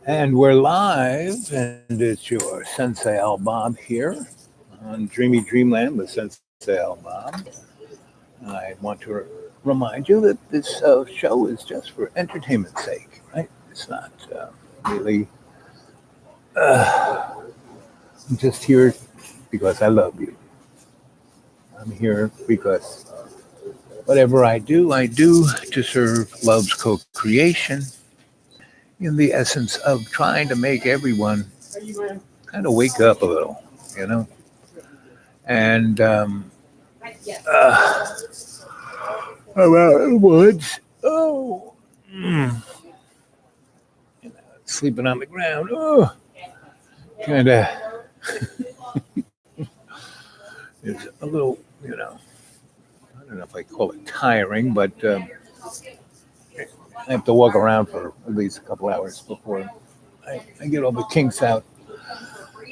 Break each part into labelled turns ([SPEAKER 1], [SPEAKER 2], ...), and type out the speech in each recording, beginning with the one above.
[SPEAKER 1] And we're live, and it's your Sensei Al Bob here on Dreamy Dreamland with Sensei Al Bob. I want to remind you that this show is just for entertainment's sake, right? It's not really, I'm just here because I love you. I'm here because whatever I do to serve love's co creation in the essence of trying to make everyone kind of wake up a little, you know? And uh, I'm out in the woods. Oh, mm, sleeping on the ground. Oh, kind of, it's a little, you know, I don't know if I call it tiring, but I have to walk around for at least a couple hours before I get all the kinks out.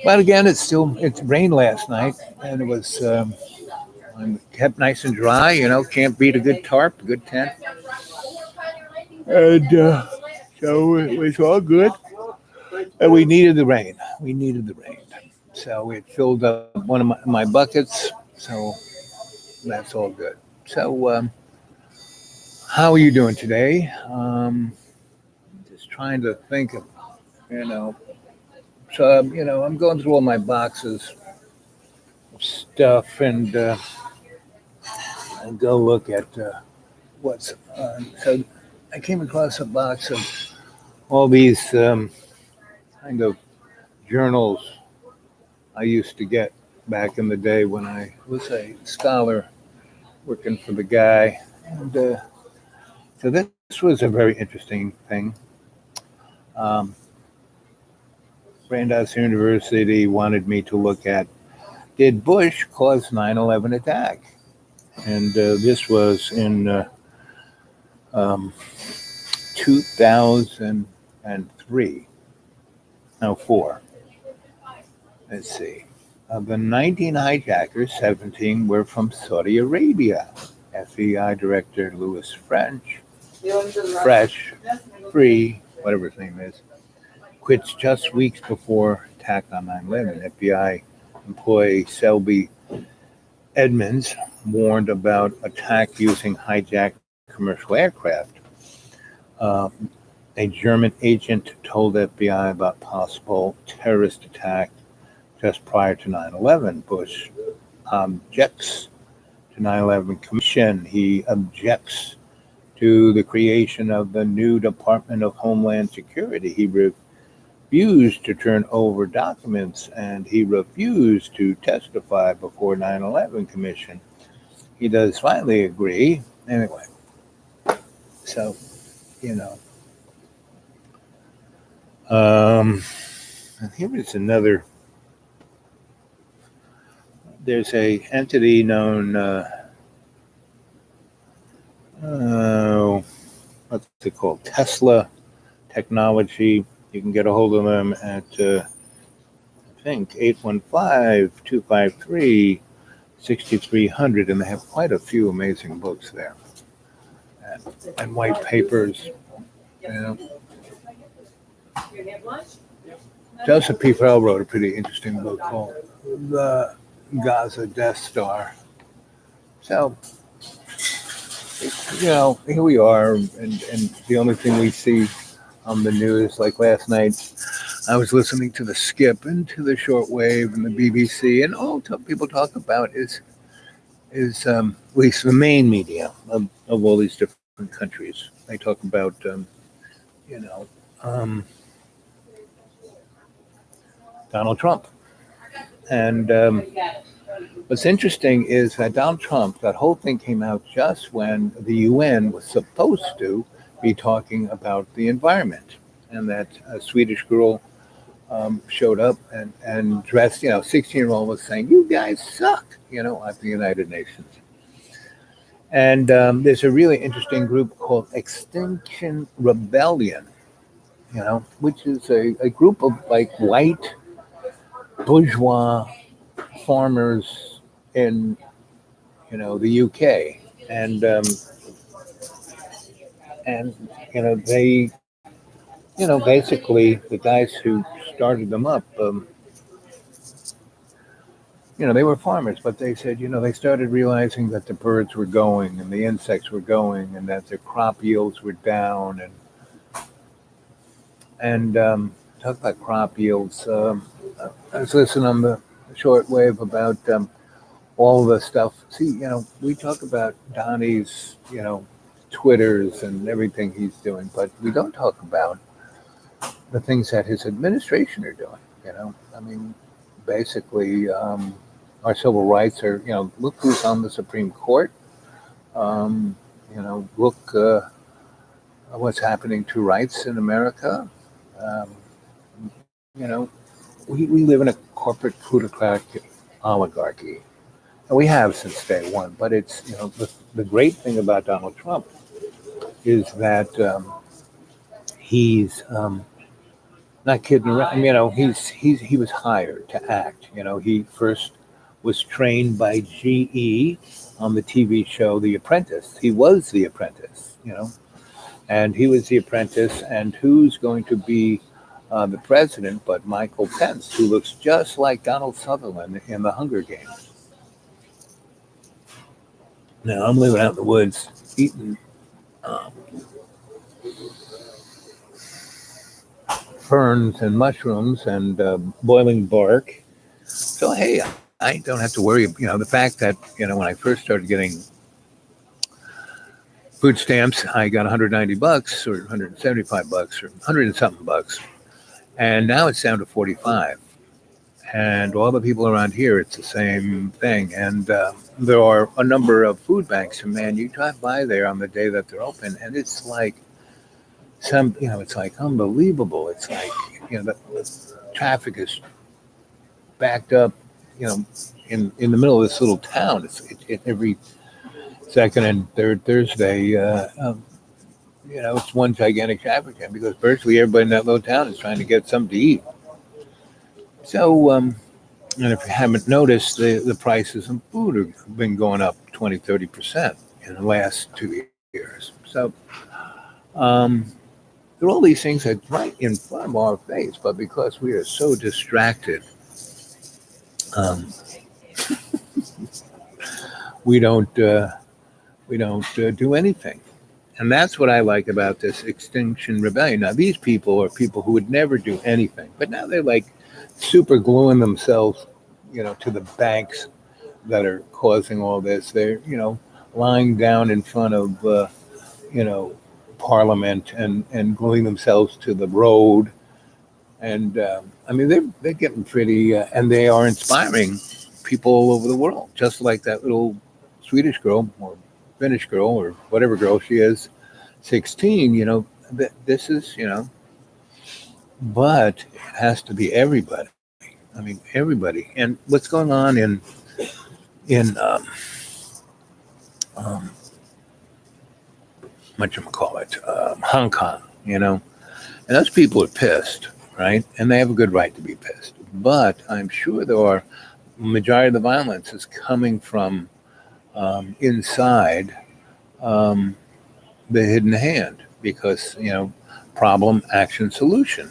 [SPEAKER 1] But again, it's rained last night, and it was kept nice and dry. You know, can't beat a good tarp, a good tent, and so it was all good. And we needed the rain. We needed the rain. So it filled up one of my buckets. So that's all good. So how are you doing today? Just trying to think of, you know, so I'm going through all my boxes of stuff and go look at what's so I came across a box of all these kind of journals I used to get back in the day when I was a scholar working for the guy. And so this was a very interesting thing. Um, Brandeis University wanted me to look at, did Bush cause 9/11 attack? And this was in um, 2003. No, four. Let's see. Of the 19 hijackers, 17 were from Saudi Arabia. FBI Director Louis Fresh, Free, whatever his name is, quits just weeks before attack on 9/11. FBI employee Selby Edmonds warned about attack using hijacked commercial aircraft. Uh, a German agent told FBI about possible terrorist attack just prior to 9/11. Bush objects to 9/11 Commission. He objects to the creation of the new Department of Homeland Security. He refused to turn over documents and he refused to testify before 9/11 Commission. He does finally agree. Anyway, so, you know. And here is another. There's a entity known, what's it called? Tesla Technology. You can get a hold of them at, I think, 815-253-6300. And they have quite a few amazing books there. And white papers. You know. Joseph P. Farrell wrote a pretty interesting book called The Gaza Death Star. So, here we are, and the only thing we see on the news, like last night, I was listening to the Skip and to the Shortwave and the BBC, and all people talk about is at least the main media of all these different countries. They talk about, you know, um, Donald Trump. And what's interesting is that Donald Trump, that whole thing came out just when the UN was supposed to be talking about the environment. And that Swedish girl showed up and dressed, 16-year-old was saying, "You guys suck," at the United Nations. And there's a really interesting group called Extinction Rebellion, which is a group of like white bourgeois farmers in the UK, and they basically the guys who started them up, they were farmers, but they said, they started realizing that the birds were going and the insects were going and that their crop yields were down. And talk about crop yields. I was listening on the shortwave about all the stuff. See, we talk about Donnie's, Twitters and everything he's doing, but we don't talk about the things that his administration are doing. I mean, basically, our civil rights are, look who's on the Supreme Court. Look what's happening to rights in America. Um, you know, we live in a corporate plutocratic oligarchy. And we have since day one. But it's, the great thing about Donald Trump is that he's not kidding around. He was hired to act. He first was trained by GE on the TV show The Apprentice. He was The Apprentice, and he was The Apprentice. And who's going to be the president but Michael Pence, who looks just like Donald Sutherland in the Hunger Games? Now, I'm living out in the woods eating ferns and mushrooms and boiling bark. So, hey, I don't have to worry. The fact that, when I first started getting food stamps, I got $190 or $175 or 100 and something bucks. And now it's down to 45. And all the people around here, it's the same thing. And there are a number of food banks. And man, you drive by there on the day that they're open, and it's like it's like unbelievable. It's like, the traffic is backed up, in the middle of this little town. It's every second and third Thursday. It's one gigantic traffic jam because virtually everybody in that little town is trying to get something to eat. So, and if you haven't noticed, the prices of food have been going up 20-30% in the last 2 years. So, there are all these things that are right in front of our face, but because we are so distracted, we don't do anything. And that's what I like about this Extinction Rebellion. Now, these people are people who would never do anything, but now they're like super gluing themselves, to the banks that are causing all this. They're, lying down in front of, Parliament and gluing themselves to the road. And they're getting pretty, and they are inspiring people all over the world, just like that little Swedish girl or Finnish girl or whatever girl she is, 16. This is, but it has to be everybody. I mean, everybody. And what's going on in Hong Kong, and those people are pissed, right? And they have a good right to be pissed. But I'm sure majority of the violence is coming from inside the hidden hand because, problem, action, solution.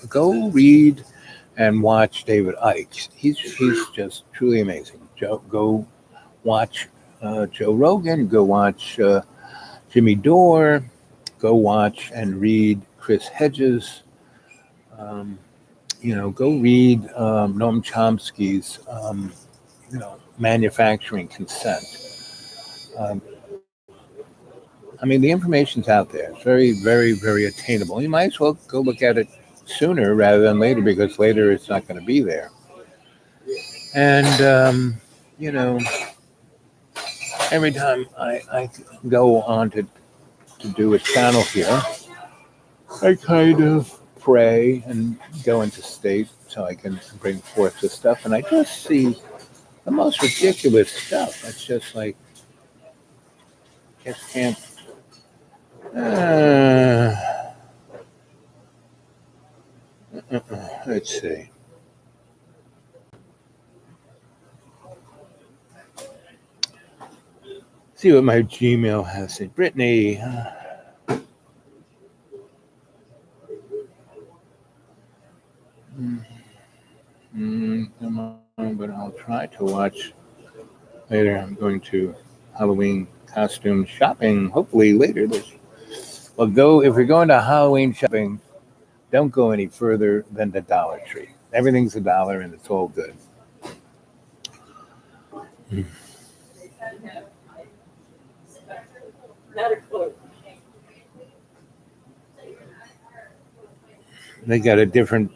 [SPEAKER 1] Go read and watch David Icke. He's just truly amazing. Go watch Joe Rogan. Go watch Jimmy Dore. Go watch and read Chris Hedges. Go read Noam Chomsky's, Manufacturing Consent. The information's out there. It's very, very, very attainable. You might as well go look at it sooner rather than later because later it's not going to be there. And, every time I go on to do a channel here, I kind of pray and go into state so I can bring forth this stuff. And I just see the most ridiculous stuff. It's just like, just can't. Let's see. See what my Gmail has said. Brittany. I'll try to watch later. I'm going to Halloween costume shopping, hopefully later this. Well, go if you're going to Halloween shopping, don't go any further than the Dollar Tree. Everything's $1 and it's all good. They got a different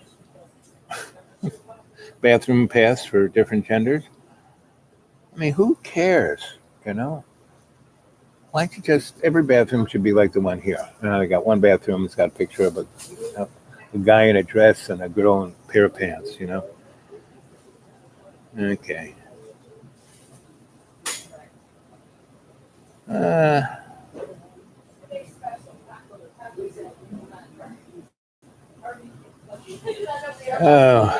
[SPEAKER 1] bathroom pass for different genders. I mean, who cares? You know? Why don't you just, every bathroom should be like the one here. They got one bathroom that's got a picture of a guy in a dress and a girl in a pair of pants, you know? Okay. Oh.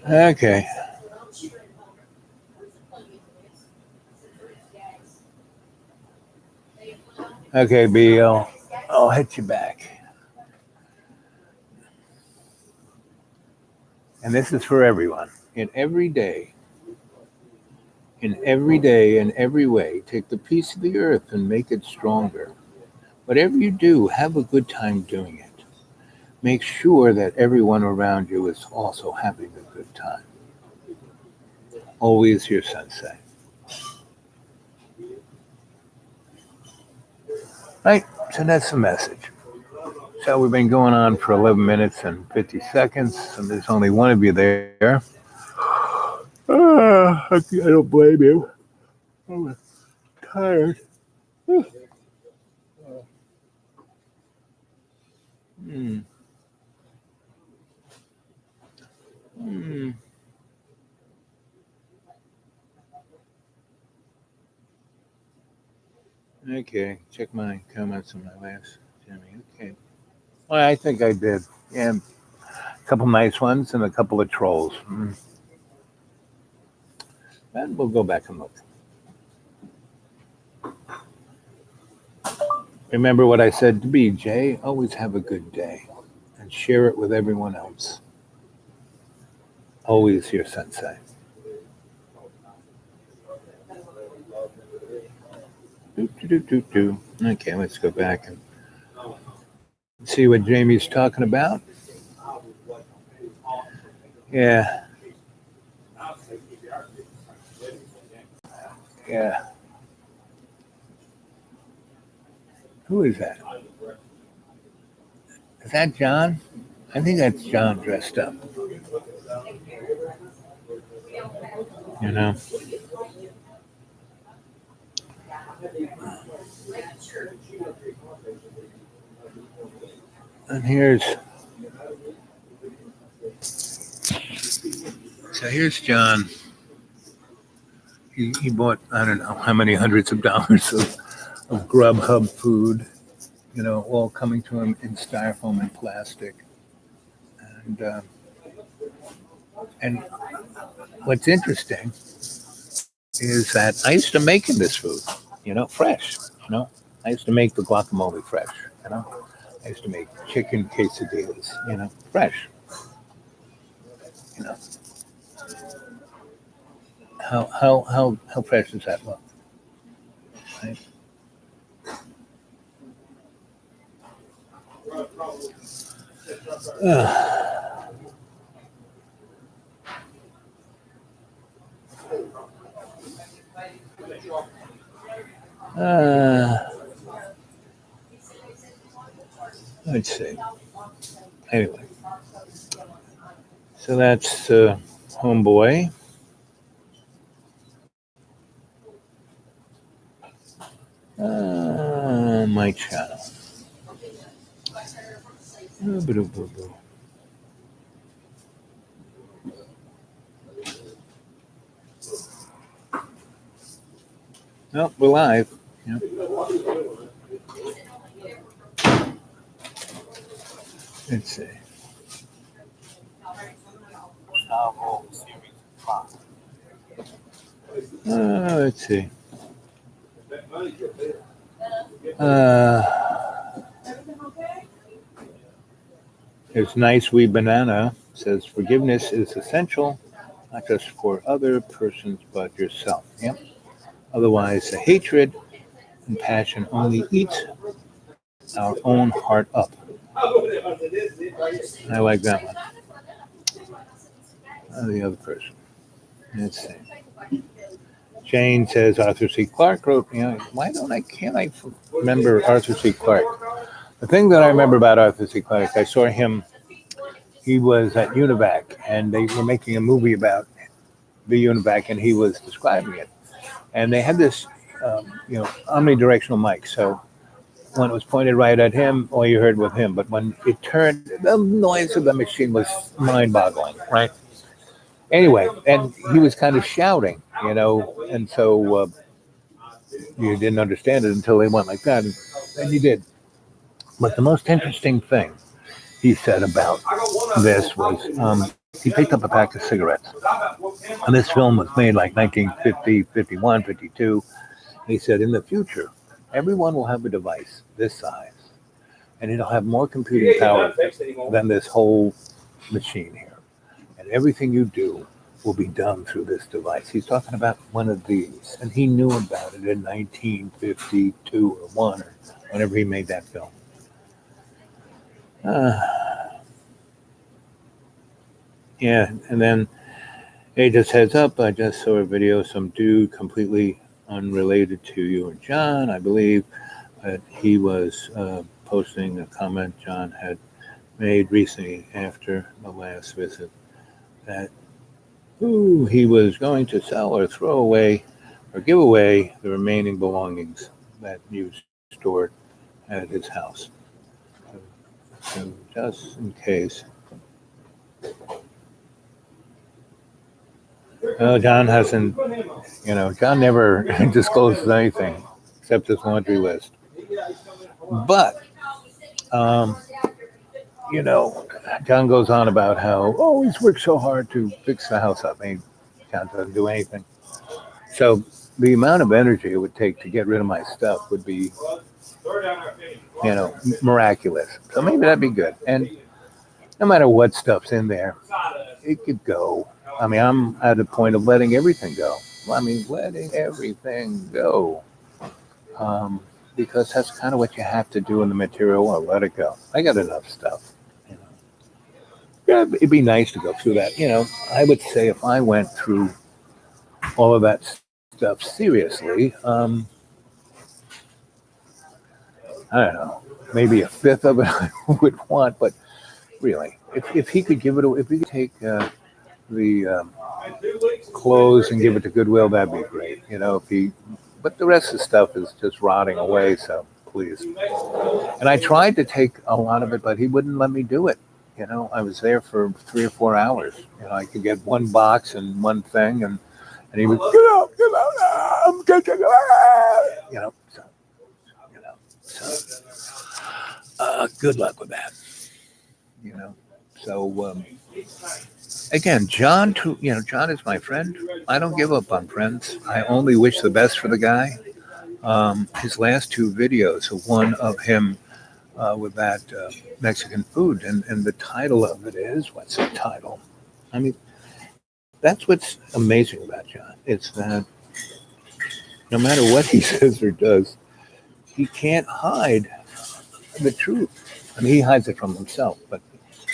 [SPEAKER 1] Okay. Okay, B, I'll hit you back. And this is for everyone. In every day, in every way, take the piece of the earth and make it stronger. Whatever you do, have a good time doing it. Make sure that everyone around you is also having a good time. Always your sensei. Right, so that's the message. So we've been going on for 11 minutes and 50 seconds, and there's only one of you there. I don't blame you. I'm tired. Mm. Mm. Okay, check my comments on my last Jimmy. Okay. Well, I think I did. Yeah, a couple nice ones and a couple of trolls. And we'll go back and look. Remember what I said to BJ, always have a good day and share it with everyone else. Always your sensei. Okay, let's go back and see what Jamie's talking about. Yeah. Yeah. Who is that? Is that John? I think that's John dressed up. You know? And here's John. He bought, I don't know how many hundreds of dollars of Grubhub food, you know, all coming to him in styrofoam and plastic. And what's interesting is that I used to make this food, you know, fresh, you know. I used to make the guacamole fresh, you know. I used to make chicken quesadillas, you know, fresh. You know. How fresh does that look? Right? Let's see. Anyway, so that's Homeboy. My channel. Nope, we're live. Yep. Let's see. Let's see. There's Nice Wee Banana says forgiveness is essential, not just for other persons, but yourself. Yep. Otherwise, the hatred and passion only eats our own heart up. I like that one. The other person. Let's see. Jane says Arthur C. Clarke wrote, can't I remember Arthur C. Clarke? The thing that I remember about Arthur C. Clarke, I saw him, he was at UNIVAC, and they were making a movie about the UNIVAC, and he was describing it. And they had this, omnidirectional mic. So when it was pointed right at him, all you heard was him. But when it turned, the noise of the machine was mind-boggling, right? Anyway, and he was kind of shouting, and so you didn't understand it until they went like that, and you did. But the most interesting thing he said about this was he picked up a pack of cigarettes. And this film was made like 1950, 51, 52. He said, in the future, everyone will have a device this size, and it'll have more computing power than this whole machine here. And everything you do will be done through this device. He's talking about one of these, and he knew about it in 1952 or 1 or whenever he made that film. Yeah, and then, hey, just heads up, I just saw a video, some dude completely unrelated to you and John, I believe, but he was posting a comment John had made recently after the last visit that he was going to sell or throw away or give away the remaining belongings that you stored at his house. So just in case. John hasn't, John never discloses anything except his laundry list. But, John goes on about how, he's worked so hard to fix the house up. And John doesn't do anything. So the amount of energy it would take to get rid of my stuff would be, miraculous. So maybe that'd be good. And no matter what stuff's in there, it could go. I mean, I'm at the point of letting everything go. Letting everything go. Because that's kind of what you have to do in the material world, let it go. I got enough stuff. Yeah, it'd be nice to go through that. I would say if I went through all of that stuff seriously, I don't know, maybe a fifth of it I would want, but really, if he could give it, if we could take the clothes and give it to Goodwill, that'd be great. But the rest of the stuff is just rotting away, so please. And I tried to take a lot of it, but he wouldn't let me do it. I was there for 3 or 4 hours. I could get one box and one thing, and he would, get out, I'm getting out, so good luck with that. So again, John, John is my friend. I don't give up on friends. I only wish the best for the guy. His last 2 videos, one of him with that Mexican food, and the title of it is, what's the title? That's what's amazing about John. It's that no matter what he says or does, he can't hide the truth. He hides it from himself, but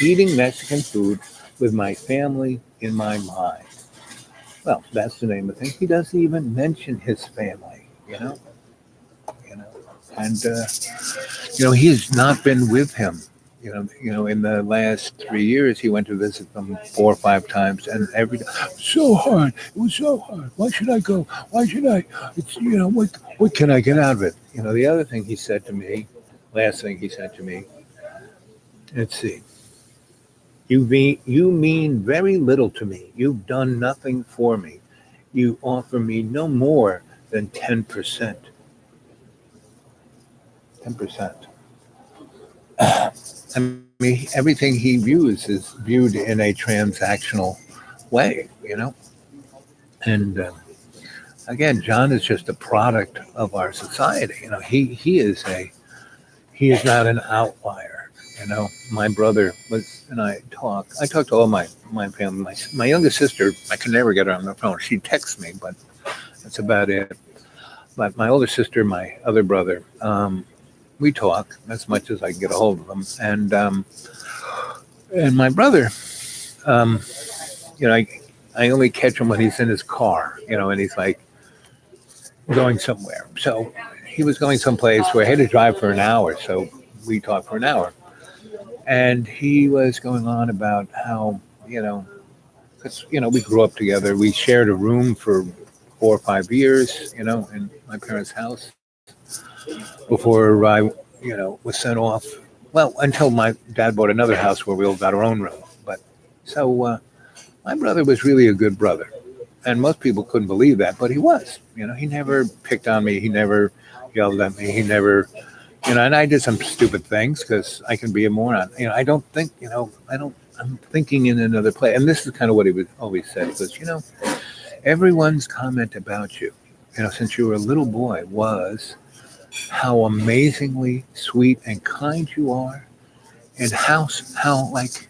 [SPEAKER 1] eating Mexican food with my family in my mind. Well, that's the name of the thing. He doesn't even mention his family, and he has not been with him. In the last 3 years, he went to visit them 4 or 5 times, and every day, so hard. It was so hard. Why should I go? Why should I? It's what can I get out of it? The other thing he said to me, last thing he said to me. Let's see. You mean very little to me. You've done nothing for me. You offer me no more than 10%. 10%. Everything he views is viewed in a transactional way, And again, John is just a product of our society. He is not an outlier. my brother and I talk. I talk to all my family. My youngest sister, I can never get her on the phone. She texts me, but that's about it. But my older sister, my other brother, we talk as much as I can get a hold of them. And my brother, um, you know, I only catch him when he's in his car, and he's like going somewhere. So he was going someplace where I had to drive for an hour. So we talked for an hour. And he was going on about how, because, we grew up together. We shared a room for 4 or 5 years, in my parents' house before I, was sent off. Well, until my dad bought another house where we all got our own room. But so my brother was really a good brother. And most people couldn't believe that, but he was. He never picked on me. He never yelled at me. He never, and I did some stupid things because I can be a moron. I don't think, I'm thinking in another place. And this is kind of what he would always say was, everyone's comment about you, since you were a little boy was how amazingly sweet and kind you are, and how like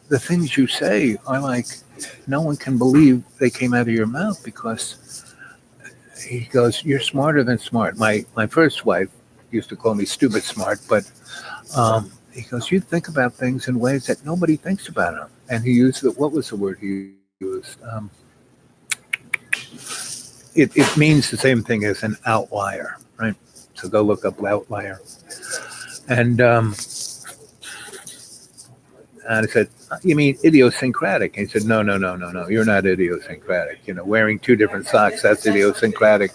[SPEAKER 1] the things you say are like no one can believe they came out of your mouth, because he goes, you're smarter than smart. My first wife used to call me stupid smart, but he goes, you think about things in ways that nobody thinks about them. And he used what was the word he used? It means the same thing as an outlier, right? So go look up outlier. And I said, you mean idiosyncratic? And he said, no, you're not idiosyncratic. Wearing two different socks, that's idiosyncratic.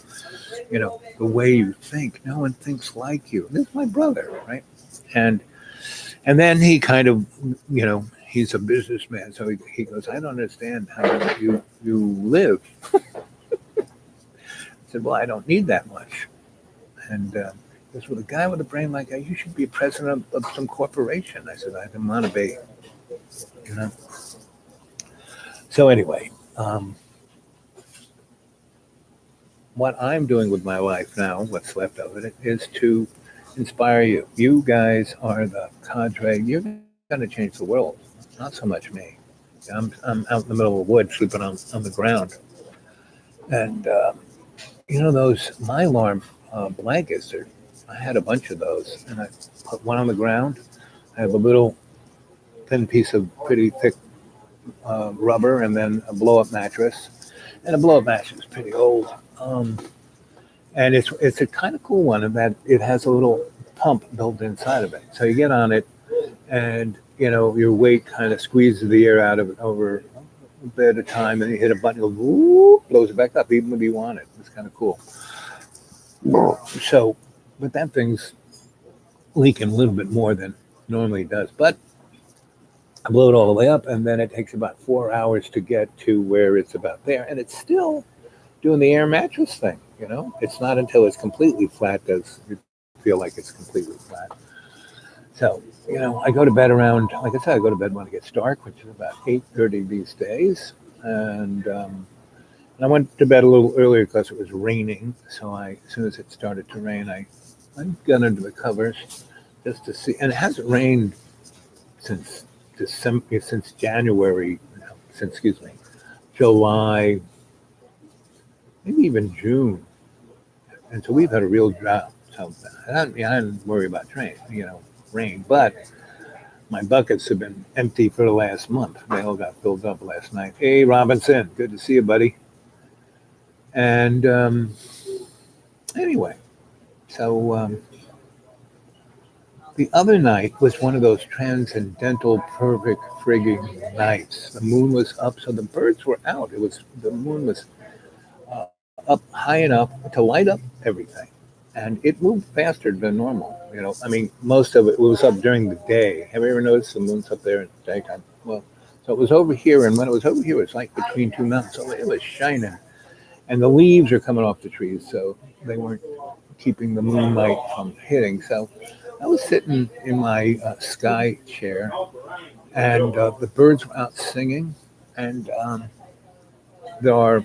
[SPEAKER 1] The way you think, no one thinks like you. This is my brother, right? And then he kind of, he's a businessman. So he goes, I don't understand how you live. I said, well, I don't need that much. And he goes, well, a guy with a brain like that, you should be president of some corporation. I said, I don't want to be. So anyway, what I'm doing with my life now, what's left of it, is to inspire you. You guys are the cadre. You're going to change the world, not so much me. I'm out in the middle of the woods sleeping on the ground. And, those Mylarm blankets, I had a bunch of those. And I put one on the ground. I have a little thin piece of pretty thick rubber, and then a blow-up mattress. And a blow-up mattress is pretty old. And it's a kind of cool one in that it has a little pump built inside of it. So you get on it, and your weight kind of squeezes the air out of it over a bit at a time, and you hit a button, it goes, whoop, blows it back up, even when you want it. It's kind of cool. So, but that thing's leaking a little bit more than normally it does. But I blow it all the way up, and then it takes about 4 hours to get to where it's about there, and it's still doing the air mattress thing. It's not until it's completely flat does it feel like it's completely flat. So, I go to bed around, like I said, I go to bed when it gets dark, which is about 8:30 these days. And I went to bed a little earlier because it was raining. So as soon as it started to rain, I got under the covers just to see. And it hasn't rained since December, since January, July, maybe even June. And so we've had a real drought. So I didn't worry about rain, but my buckets have been empty for the last month. They all got filled up last night. Hey, Robinson, good to see you, buddy. And anyway, so the other night was one of those transcendental, perfect frigging nights. The moon was up, so the birds were out. The moon was up high enough to light up everything. And it moved faster than normal. Most of it was up during the day. Have you ever noticed the moon's up there in the daytime? Well, so it was over here, and when it was over here, it was like between two mountains. So it was shining. And the leaves are coming off the trees, so they weren't keeping the moonlight from hitting. So I was sitting in my sky chair, and the birds were out singing. And there are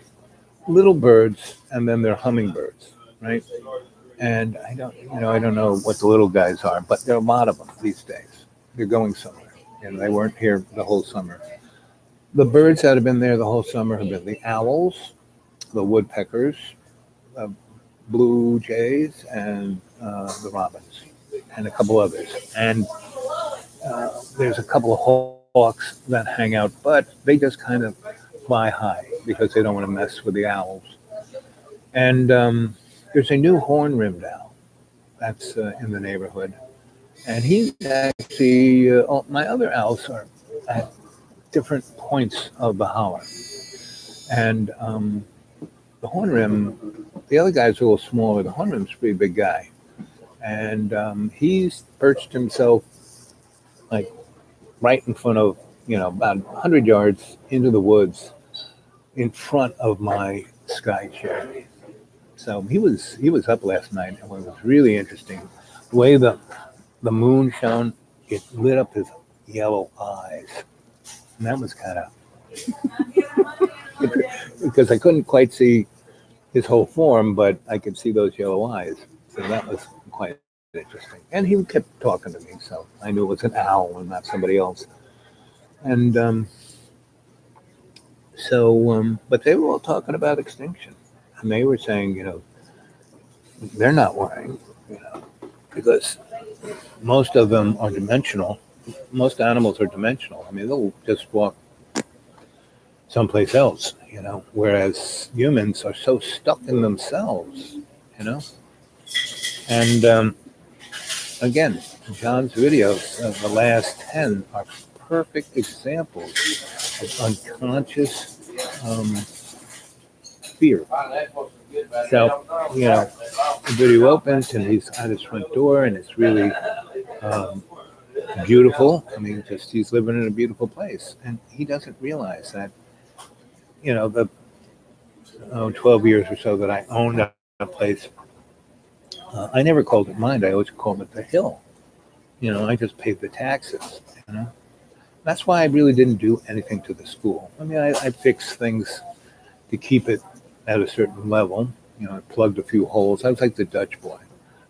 [SPEAKER 1] little birds, and then there are hummingbirds, right? And I don't know what the little guys are, but there are a lot of them these days. they're going somewhere. And they weren't here the whole summer. The birds that have been there the whole summer have been the owls, the woodpeckers, uh, blue jays, and the robins, and a couple others. And there's a couple of hawks that hang out, but they just kind of fly high because they don't want to mess with the owls. And there's a new horn-rimmed owl that's in the neighborhood, and he's actually all, my other owls are at different points of the holler. And the horn rim, the other guy's a little smaller. The horn rim's a pretty big guy, and he's perched himself like right in front of, about 100 yards into the woods in front of my sky chair. So he was up last night, and what was really interesting, the way the moon shone, it lit up his yellow eyes, and that was kind of because I couldn't quite see his whole form, but I could see those yellow eyes. So that was quite interesting. And he kept talking to me, so I knew it was an owl and not somebody else. And but they were all talking about extinction, and they were saying, they're not worrying, because most of them are dimensional. Most animals are dimensional. I mean, they'll just walk someplace else, whereas humans are so stuck in themselves, And again, John's videos, the last 10, are perfect examples of unconscious fear. So, the video opens and he's at his front door, and it's really beautiful. I mean, just he's living in a beautiful place, and he doesn't realize that, the 12 years or so that I owned a place, I never called it mine. I always called it the hill. I just paid the taxes. That's why I really didn't do anything to the school. I mean, I fixed things to keep it at a certain level. I plugged a few holes. I was like the Dutch boy.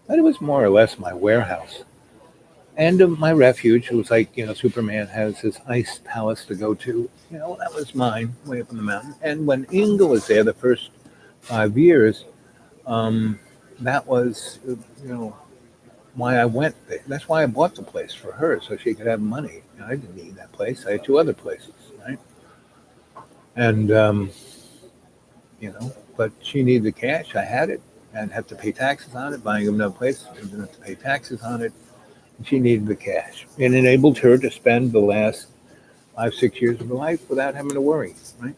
[SPEAKER 1] But it was more or less my warehouse. And my refuge. It was like, Superman has his ice palace to go to. That was mine, way up in the mountain. And when Inga was there the first 5 years, that was, why I went there. That's why I bought the place for her, so she could have money. I didn't need that place. I had two other places, right? And, but she needed the cash. I had it. I didn't have to pay taxes on it. Buying another place, I didn't have to pay taxes on it. And she needed the cash. It enabled her to spend the last 5-6 years of her life without having to worry, right?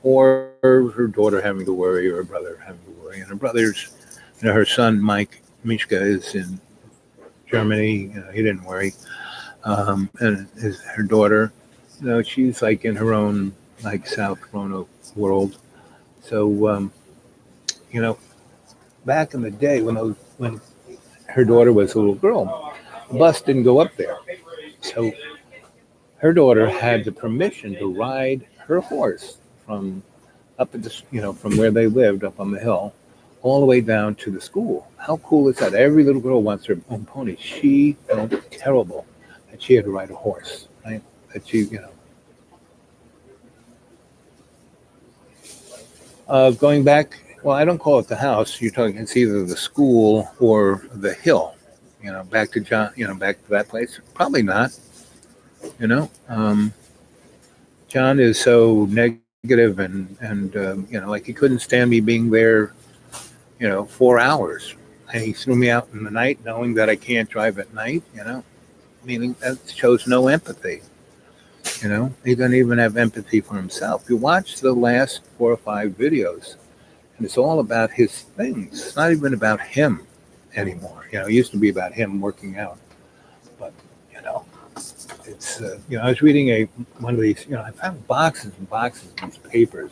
[SPEAKER 1] Or her daughter having to worry, or her brother having to worry. And her brother's, her son, Mishka, is in Germany. He didn't worry. And her daughter, she's like in her own, like, South Roanoke world. So, back in the day when her daughter was a little girl, the bus didn't go up there. So her daughter had the permission to ride her horse from up at the, from where they lived up on the hill, all the way down to the school. How cool is that? Every little girl wants her own pony. She felt terrible that she had to ride a horse, right? That she, going back, well, I don't call it the house. You're talking, it's either the school or the hill. Back to John, back to that place. Probably not. John is so negative and like he couldn't stand me being there, 4 hours. And he threw me out in the night knowing that I can't drive at night, meaning that shows no empathy. He doesn't even have empathy for himself. You watch the last 4 or 5 videos, and it's all about his things. It's not even about him anymore. It used to be about him working out. But, it's, I was reading one of these, I found boxes and boxes of these papers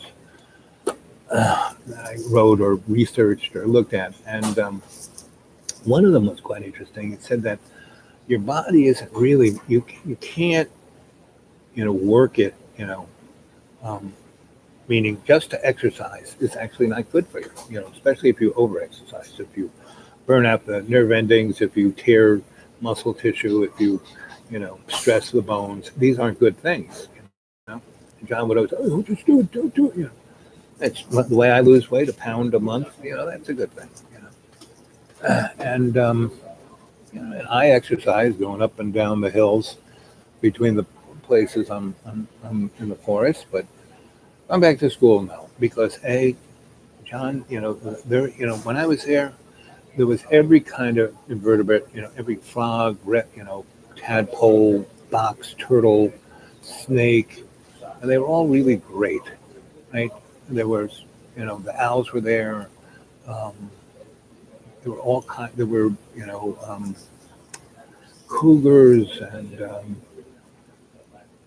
[SPEAKER 1] that I wrote or researched or looked at. And one of them was quite interesting. It said that your body isn't really, you can't, work it, meaning just to exercise is actually not good for you, especially if you over-exercise, if you burn out the nerve endings, if you tear muscle tissue, if you stress the bones. These aren't good things. You know? John would always say, oh, just do it, don't do it. That's the way I lose weight, a pound a month. That's a good thing. And and I exercise going up and down the hills between the places I'm in the forest. But I'm back to school now because John, when I was there was every kind of invertebrate, every frog, tadpole, box turtle, snake, and they were all really great, right? There was, the owls were there. Um, there were all kinds. There were, cougars and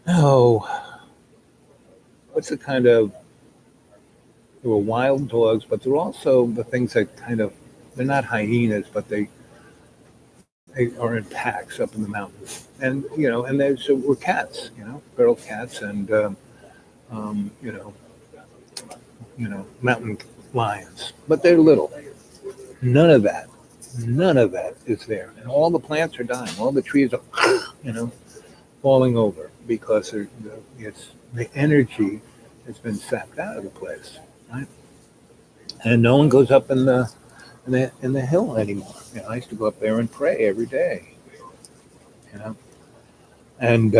[SPEAKER 1] oh, what's the kind of? There were wild dogs, but there were also the things that they're not hyenas, but they are in packs up in the mountains, and there were cats, feral cats, and um, you know, mountain lions, but they're little. None of that, none of that is there, and all the plants are dying. All the trees are, falling over because the energy has been sapped out of the place, right? And no one goes up in the hill anymore. I used to go up there and pray every day, you know, and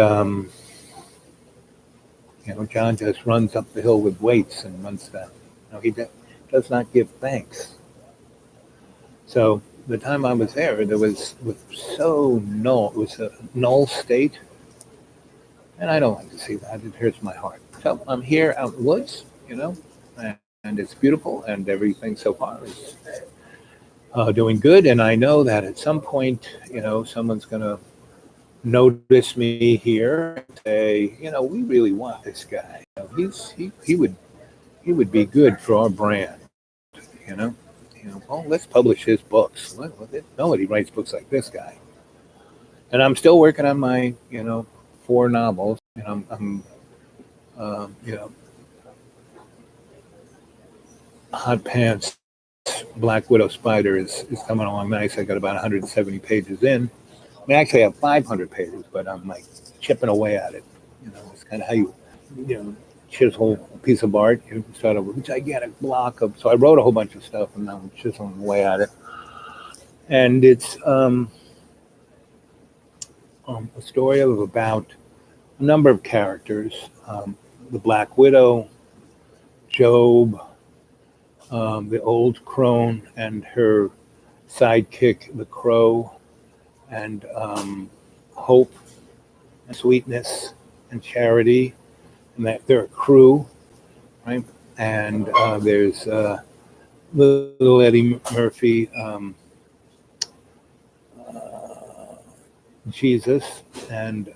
[SPEAKER 1] John just runs up the hill with weights and runs down. He does not give thanks. So the time I was there was so null. It was a null state, and I don't like to see that. It hurts my heart. So I'm here out in the woods, and it's beautiful, and everything so far is doing good. And I know that at some point, someone's going to notice me here and say, we really want this guy. He would be good for our brand. Well, let's publish his books. Nobody writes books like this guy. And I'm still working on my, 4 novels. I'm Hot Pants Black Widow Spider is coming along nice. I got about 170 pages in. I actually have 500 pages, but I'm like chipping away at it. It's kind of how you chisel a piece of art. You start with a gigantic block of. So I wrote a whole bunch of stuff, and now I'm chiseling away at it. And it's a story of about a number of characters: the Black Widow, Job, the old crone, and her sidekick, the crow, and hope, and sweetness, and charity, and that they're a crew, right? And there's little Eddie Murphy, Jesus, and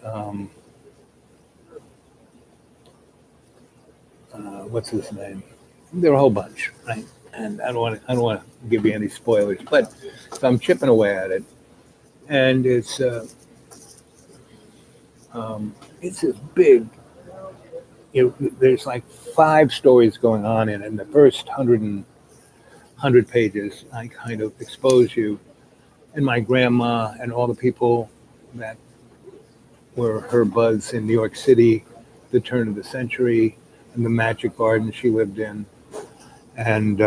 [SPEAKER 1] what's his name? There are a whole bunch, right? And I don't want to give you any spoilers, but so I'm chipping away at it, and it's this big. There's like 5 stories going on in it. In the first 100 pages, I kind of expose you and my grandma and all the people that were her buds in New York City, the turn of the century, and the magic garden she lived in, and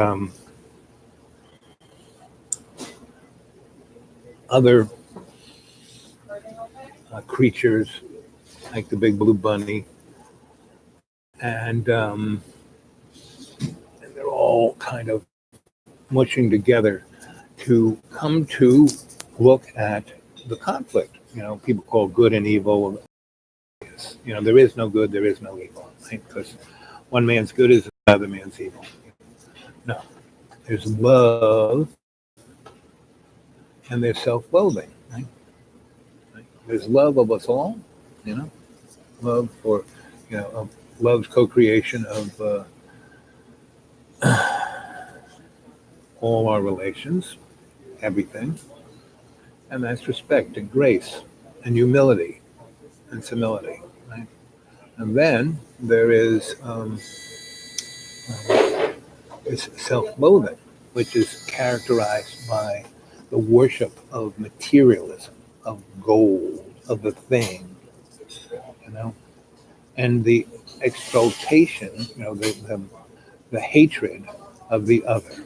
[SPEAKER 1] other creatures like the big blue bunny, and they're all kind of mushing together to come to look at the conflict. People call good and evil. There is no good, there is no evil, right? Because one man's good is another man's evil. No, there's love and there's self-loathing. Right? There's love of us all. Love for love's co-creation of all our relations, everything, and that's respect and grace and humility and simility, right? And then there is self-loathing, which is characterized by the worship of materialism, of gold, of the thing, you know, and the exploitation, the hatred of the other,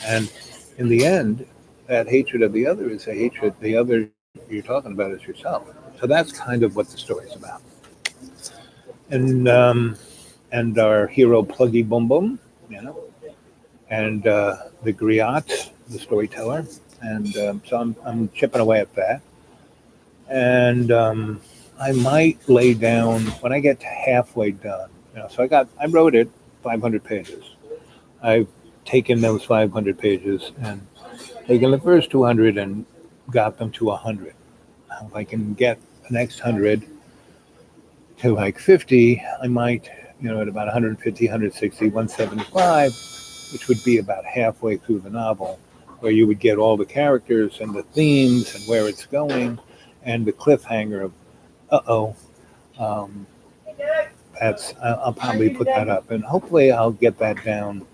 [SPEAKER 1] and in the end, that hatred of the other is a hatred. The other you're talking about is yourself. So that's kind of what the story's about. And our hero Pluggy Boom Boom, you know, and the griot, the storyteller, and so I'm chipping away at that, and I might lay down when I get to halfway done. So I wrote it 500 pages. I've taken those 500 pages and taken the first 200 and got them to 100. If I can get the next 100 to like 50, I might, at about 150, 160, 175, which would be about halfway through the novel, where you would get all the characters and the themes and where it's going and the cliffhanger of, uh-oh, um, I'll probably put that up. And hopefully I'll get that down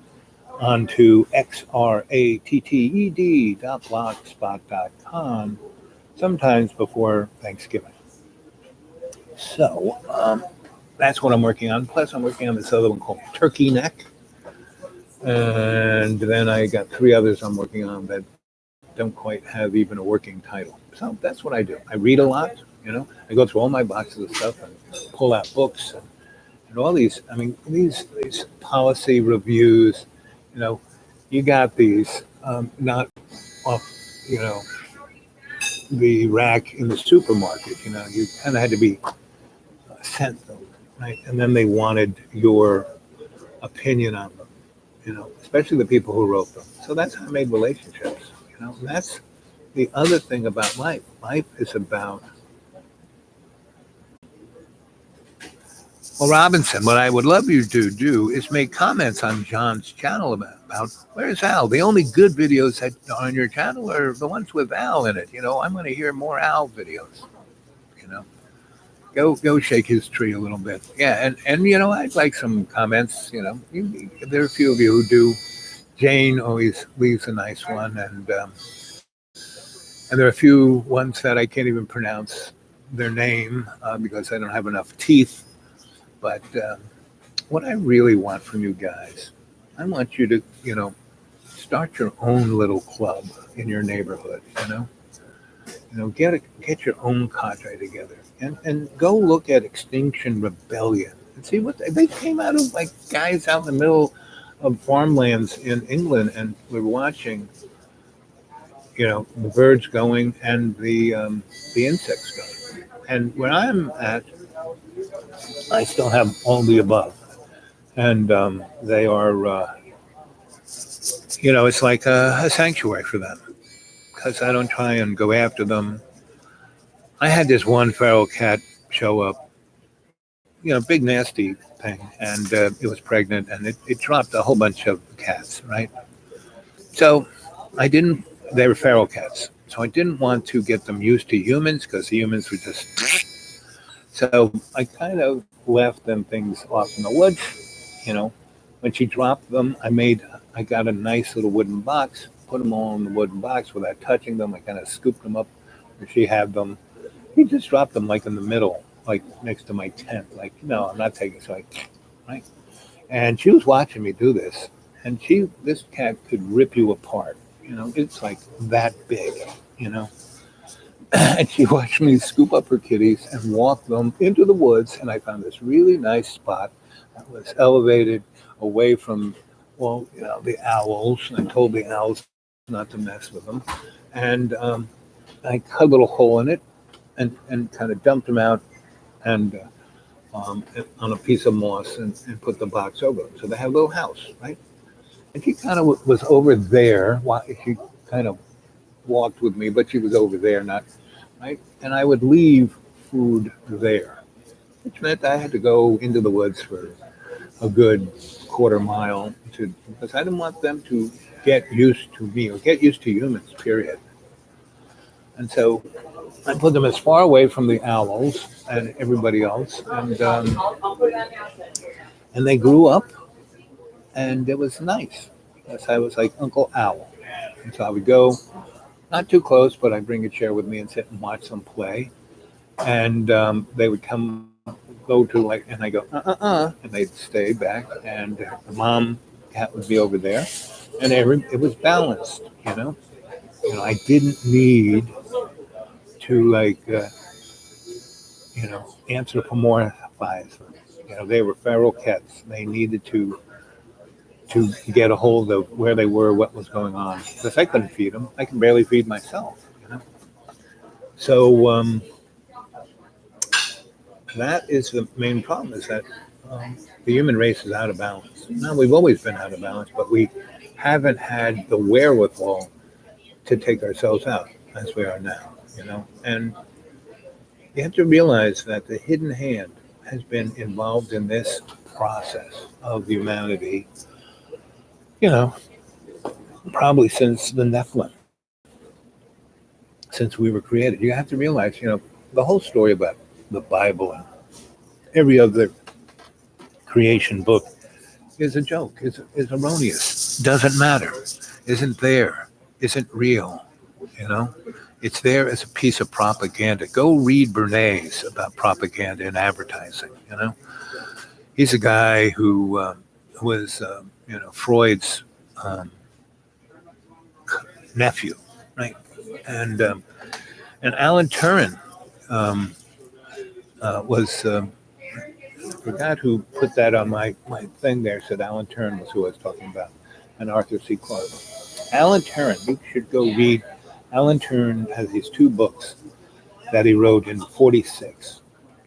[SPEAKER 1] onto xratted.blogspot.com sometimes before Thanksgiving. So that's what I'm working on. Plus, I'm working on this other one called Turkey Neck. And then I got 3 others I'm working on that don't quite have even a working title. So that's what I do. I read a lot, I go through all my boxes of stuff and pull out books and all these, these policy reviews, you got these not off, the rack in the supermarket, you kind of had to be sent those, right? And then they wanted your opinion on them, especially the people who wrote them. So that's how I made relationships, And that's the other thing about life. Life is about. Well, Robinson, what I would love you to do is make comments on John's channel about where's Al? The only good videos that are on your channel are the ones with Al in it. I'm going to hear more Al videos. Go shake his tree a little bit. Yeah, and I'd like some comments. There are a few of you who do. Jane always leaves a nice one, and there are a few ones that I can't even pronounce their name because I don't have enough teeth. But what I really want from you guys, I want you to, start your own little club in your neighborhood. Get your own cadre together and go look at Extinction Rebellion and see what they came out of, like guys out in the middle of farmlands in England, and we're watching, the birds going and the insects going. And where I'm at, I still have all the above, and they are, it's like a sanctuary for them because I don't try and go after them. I had this one feral cat show up, big nasty thing, and it was pregnant, and it dropped a whole bunch of cats, right? So they were feral cats, so I didn't want to get them used to humans because the humans were just. So I kind of left them things off in the woods, When she dropped them, I got a nice little wooden box, put them all in the wooden box without touching them. I kind of scooped them up where she had them. He just dropped them like in the middle, like next to my tent. Like, no, I'm not taking it. So right. And she was watching me do this. And this cat could rip you apart. It's like that big, And she watched me scoop up her kitties and walk them into the woods. And I found this really nice spot that was elevated away from, the owls. And I told the owls not to mess with them. And I cut a little hole in it and kind of dumped them out and on a piece of moss and put the box over them. So they have a little house, right? And she kind of was over there. She kind of walked with me, but she was over there, not right. And I would leave food there, which meant I had to go into the woods for a good quarter mile because I didn't want them to get used to me or get used to humans, period. And so I put them as far away from the owls and everybody else, and they grew up, and it was nice. Yes, I was like Uncle Owl, and so I would go not too close, but I'd bring a chair with me and sit and watch them play. And they would go to like, and I go, and they'd stay back, and the mom cat would be over there, and it was balanced, you know. I didn't need to anthropomorphize them. They were feral cats. They needed to get a hold of where they were, what was going on, because I couldn't feed them. I can barely feed myself. So that is the main problem: is that the human race is out of balance. Now, we've always been out of balance, but we haven't had the wherewithal to take ourselves out as we are now. And you have to realize that the hidden hand has been involved in this process of humanity, probably since the Nephilim, since we were created. You have to realize, the whole story about the Bible and every other creation book is a joke, is erroneous, doesn't matter, isn't there, isn't real, It's there as a piece of propaganda. Go read Bernays about propaganda and advertising, He's a guy who was, Freud's nephew, right? And Alan Turing was, I forgot who put that on my thing there, said Alan Turing was who I was talking about, and Arthur C. Clarke. Alan Turing, you should go read. Alan Turing has these two books that he wrote in 46,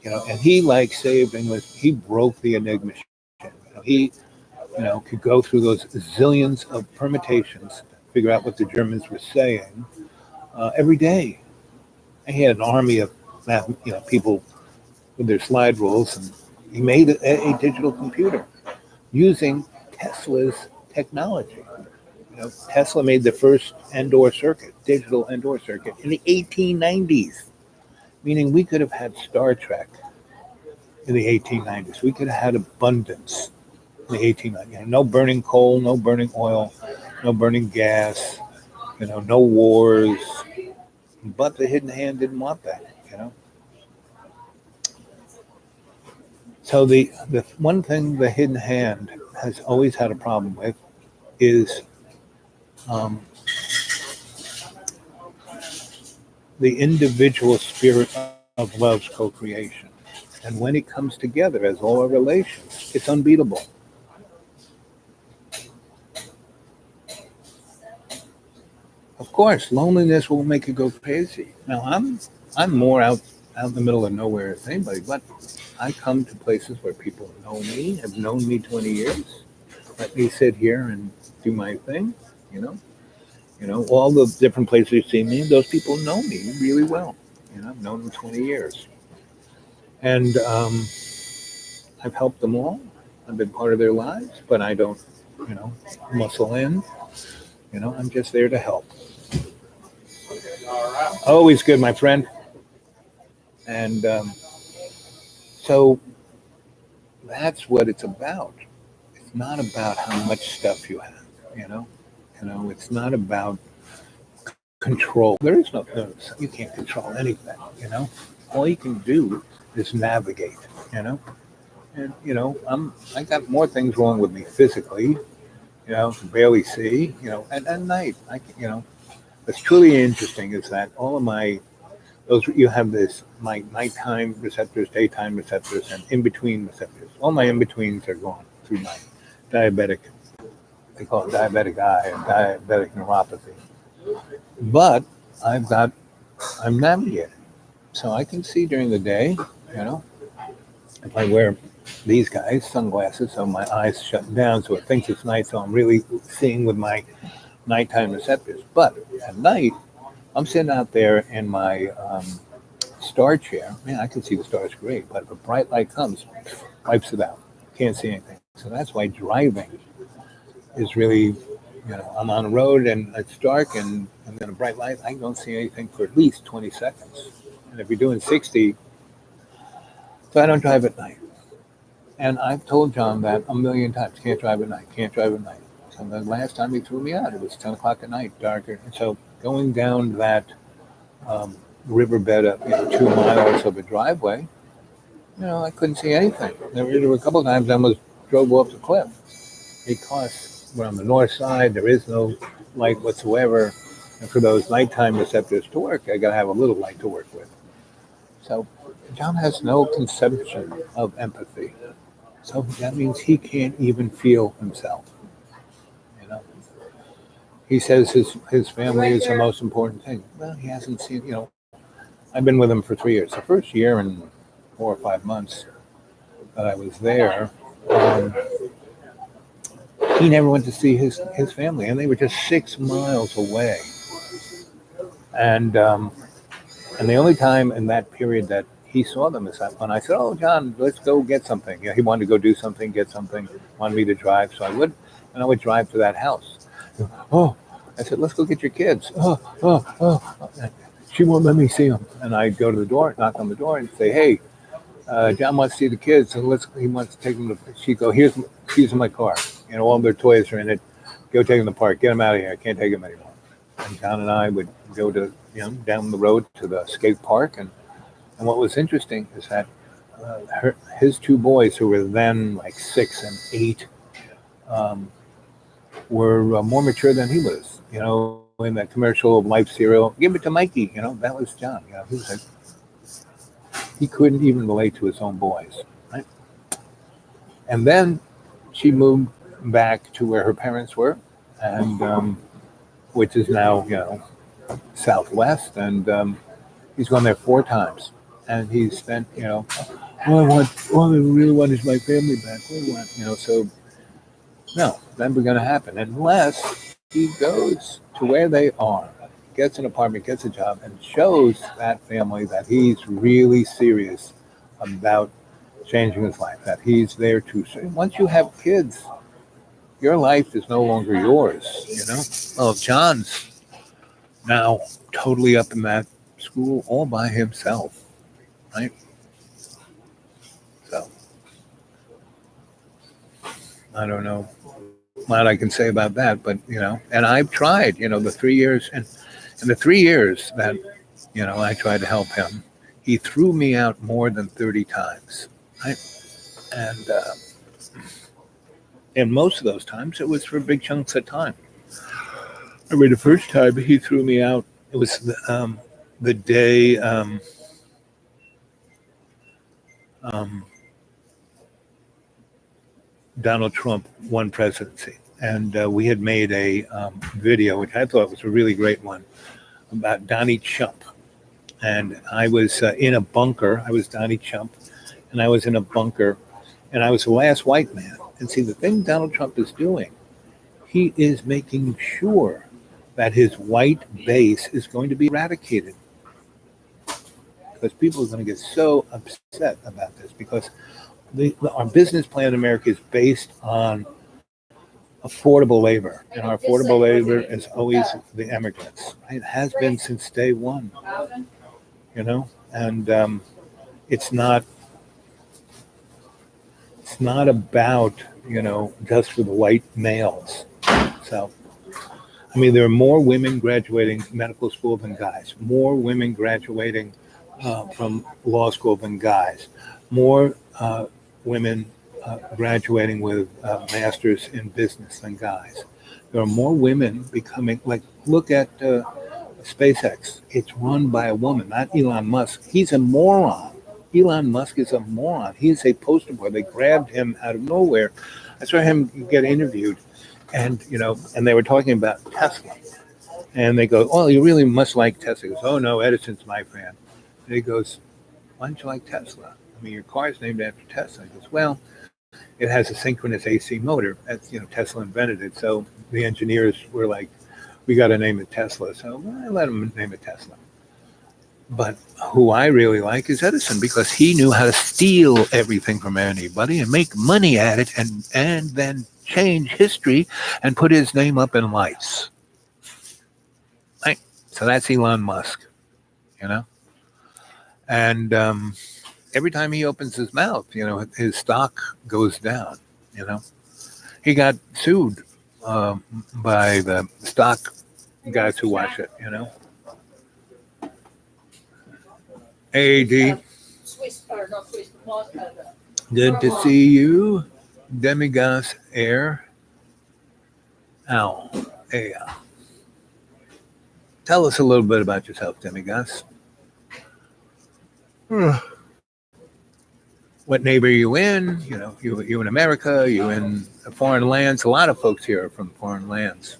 [SPEAKER 1] and he saved English. He broke the Enigma. He, could go through those zillions of permutations, figure out what the Germans were saying every day. And he had an army of people with their slide rules, and he made a digital computer using Tesla's technology. Tesla made the first Endor circuit, digital Endor circuit, in the 1890s, meaning we could have had Star Trek in the 1890s. We could have had abundance in the 1890s. No burning coal, no burning oil, no burning gas, no wars. But the hidden hand didn't want that, So the one thing the hidden hand has always had a problem with is the individual spirit of love's co-creation. And when it comes together, as all our relations, it's unbeatable. Of course, loneliness will make you go crazy. Now, I'm more out in the middle of nowhere as anybody, but I come to places where people know me, have known me 20 years, let me sit here and do my thing, all the different places you see me, those people know me really well. I've known them 20 years. And I've helped them all. I've been part of their lives, but I don't, muscle in. I'm just there to help. Always good, my friend. And so that's what it's about. It's not about how much stuff you have, it's not about control. There is no, you can't control anything, all you can do is navigate, and, I got more things wrong with me physically, can barely see, and at night, what's truly interesting is that all of you have my nighttime receptors, daytime receptors, and in-between receptors. All my in-betweens are gone through my diabetic, they call it diabetic eye and diabetic neuropathy. But I'm navigated. So I can see during the day, if I wear these guys, sunglasses, so my eyes shut down, so it thinks it's night, so I'm really seeing with my nighttime receptors. But at night, I'm sitting out there in my star chair. Man, I can see the stars great, but if a bright light comes, wipes it out. Can't see anything. So that's why driving is really, I'm on the road and it's dark and then a bright light, I don't see anything for at least 20 seconds. And if you're doing 60, so I don't drive at night. And I've told John that a million times, can't drive at night. So the last time he threw me out, it was 10 o'clock at night, darker. And so going down that riverbed of 2 miles of a driveway. I couldn't see anything. There were a couple of times I almost drove off the cliff because we're on the north side. There is no light whatsoever. And for those nighttime receptors to work, I got to have a little light to work with. So John has no conception of empathy. So that means he can't even feel himself. You know, he says his family is the most important thing. Well, he hasn't seen. I've been with him for 3 years. The first year and 4 or 5 months that I was there, he never went to see his family, and they were just 6 miles away. And the only time in that period that he saw them is when I said, "Oh, John, let's go get something." He wanted to go do something, get something, wanted me to drive, so I would, and I would drive to that house. Oh, I said, "Let's go get your kids." Oh. She won't let me see them, and I'd go to the door, knock on the door, and say, "Hey, John wants to see the kids, so he wants to take them to." She'd go, "Here's keys in my car. All their toys are in it. Go take them to the park. Get them out of here. I can't take them anymore." And John and I would go to down the road to the skate park, and what was interesting is that his 2 boys, who were then like 6 and 8, were more mature than he was. In that commercial of Life cereal, "Give it to Mikey." That was John. He was like, he couldn't even relate to his own boys, right? And then she moved back to where her parents were, and which is now Southwest, and he's gone there 4 times, and he's spent all I really want is my family back. So no, never going to happen unless he goes to where they are, gets an apartment, gets a job, and shows that family that he's really serious about changing his life, that he's there to. Once you have kids, your life is no longer yours. Well, John's now totally up in that school all by himself, right? So I don't know what I can say about that, but and I've tried, the 3 years, and the 3 years that I tried to help him, he threw me out more than 30 times, right? And most of those times it was for big chunks of time. I mean, the first time he threw me out, it was the day Donald Trump won presidency. And we had made a video, which I thought was a really great one, about Donnie Chump. And I was in a bunker. I was Donnie Chump, and I was in a bunker, and I was the last white man. And see, the thing Donald Trump is doing, he is making sure that his white base is going to be eradicated. Because people are going to get so upset about this, because our business plan in America is based on affordable labor, and our affordable labor is always the immigrants. Right? It has been since day one, and it's not about just for the white males. So, I mean, there are more women graduating medical school than guys, more women graduating from law school than guys, more women graduating with masters in business than guys. There are more women becoming, look at SpaceX. It's run by a woman, not Elon Musk. He's a moron. Elon Musk is a moron. He's a poster boy. They grabbed him out of nowhere. I saw him get interviewed, and they were talking about Tesla. And they go, "Oh, you really must like Tesla." He goes, "Oh no, Edison's my fan." And he goes, "Why don't you like Tesla? I mean, your car is named after Tesla." He goes, "Well, it has a synchronous AC motor. That's Tesla invented it. So the engineers were like, we got to name it Tesla. So I let them name it Tesla." But who I really like is Edison, because he knew how to steal everything from anybody and make money at it, and then change history and put his name up in lights. Right? So that's Elon Musk, And every time he opens his mouth, his stock goes down. He got sued by the stock guys who watch it. AD, good to see you. Demigas Air Owl. Hey, tell us a little bit about yourself, Demigas. What neighbor are you in? You know, you in America? You in foreign lands? A lot of folks here are from foreign lands.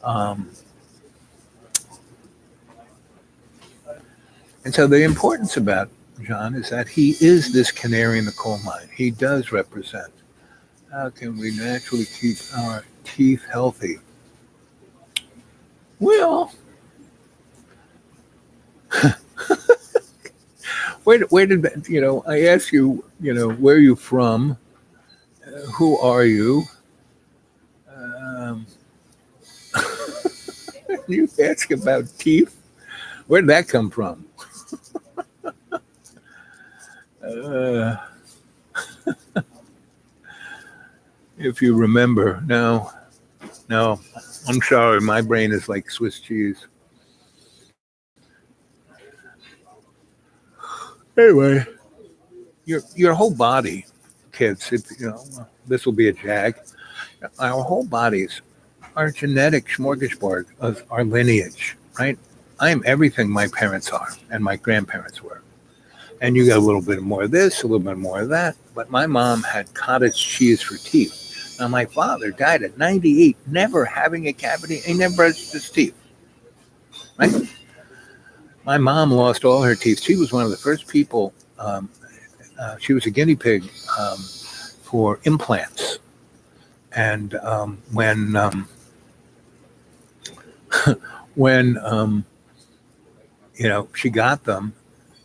[SPEAKER 1] Um, and so the importance about John is that he is this canary in the coal mine. He does represent. How can we naturally keep our teeth healthy? Well, where did I asked you, where are you from? Who are you? Um, you ask about teeth. Where did that come from? Uh, if you remember, no, I'm sorry. My brain is like Swiss cheese. Anyway, your whole body, kids. This will be a jag. Our whole bodies are genetic smorgasbord of our lineage, right? I am everything my parents are and my grandparents were. And you got a little bit more of this, a little bit more of that. But my mom had cottage cheese for teeth. Now, my father died at 98, never having a cavity. He never brushed his teeth, right? My mom lost all her teeth. She was one of the first people, she was a guinea pig for implants. And when she got them,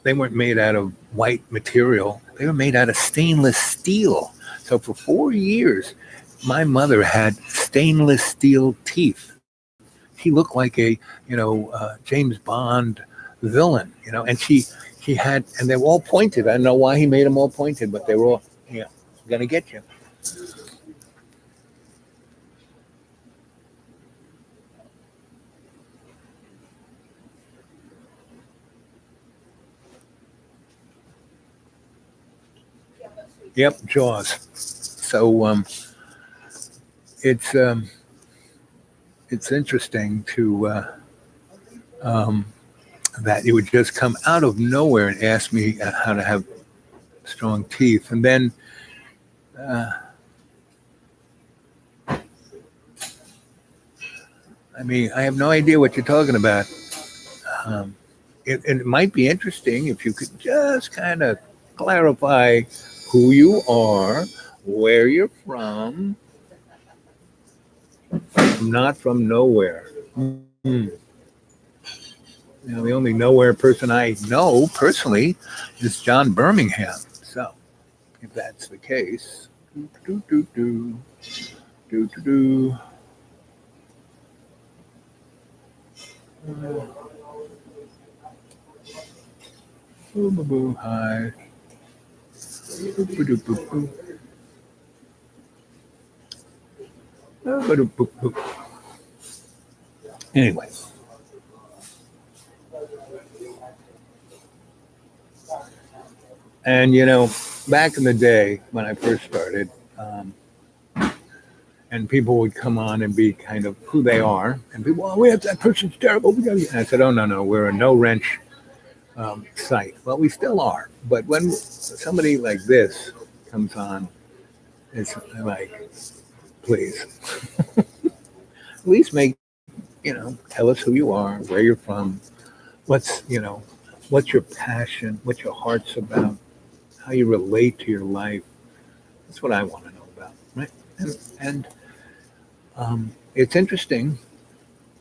[SPEAKER 1] they weren't made out of white material. They were made out of stainless steel. So for 4 years, my mother had stainless steel teeth. She looked like a, James Bond villain, and she had, and they were all pointed. I don't know why he made them all pointed, but they were all, gonna get you. Yep, Jaws. So it's interesting to that you would just come out of nowhere and ask me how to have strong teeth, and then I have no idea what you're talking about. It might be interesting if you could just kind of clarify who you are, where you're from. I'm not from nowhere. Mm. The only nowhere person I know personally is John Birmingham. So, if that's the case, do do do do do do. Boo boo boo. Hi. Boo boo boo boo. Boo boo boo boo. Anyway. And back in the day when I first started, and people would come on and be kind of who they are, and people, well, that person's terrible. And I said, oh no, we're a no wrench site. Well, we still are, but when somebody like this comes on, it's like, please, at least tell us who you are, where you're from, what's your passion, what your heart's about, how you relate to your life. That's what I want to know about, right? And it's interesting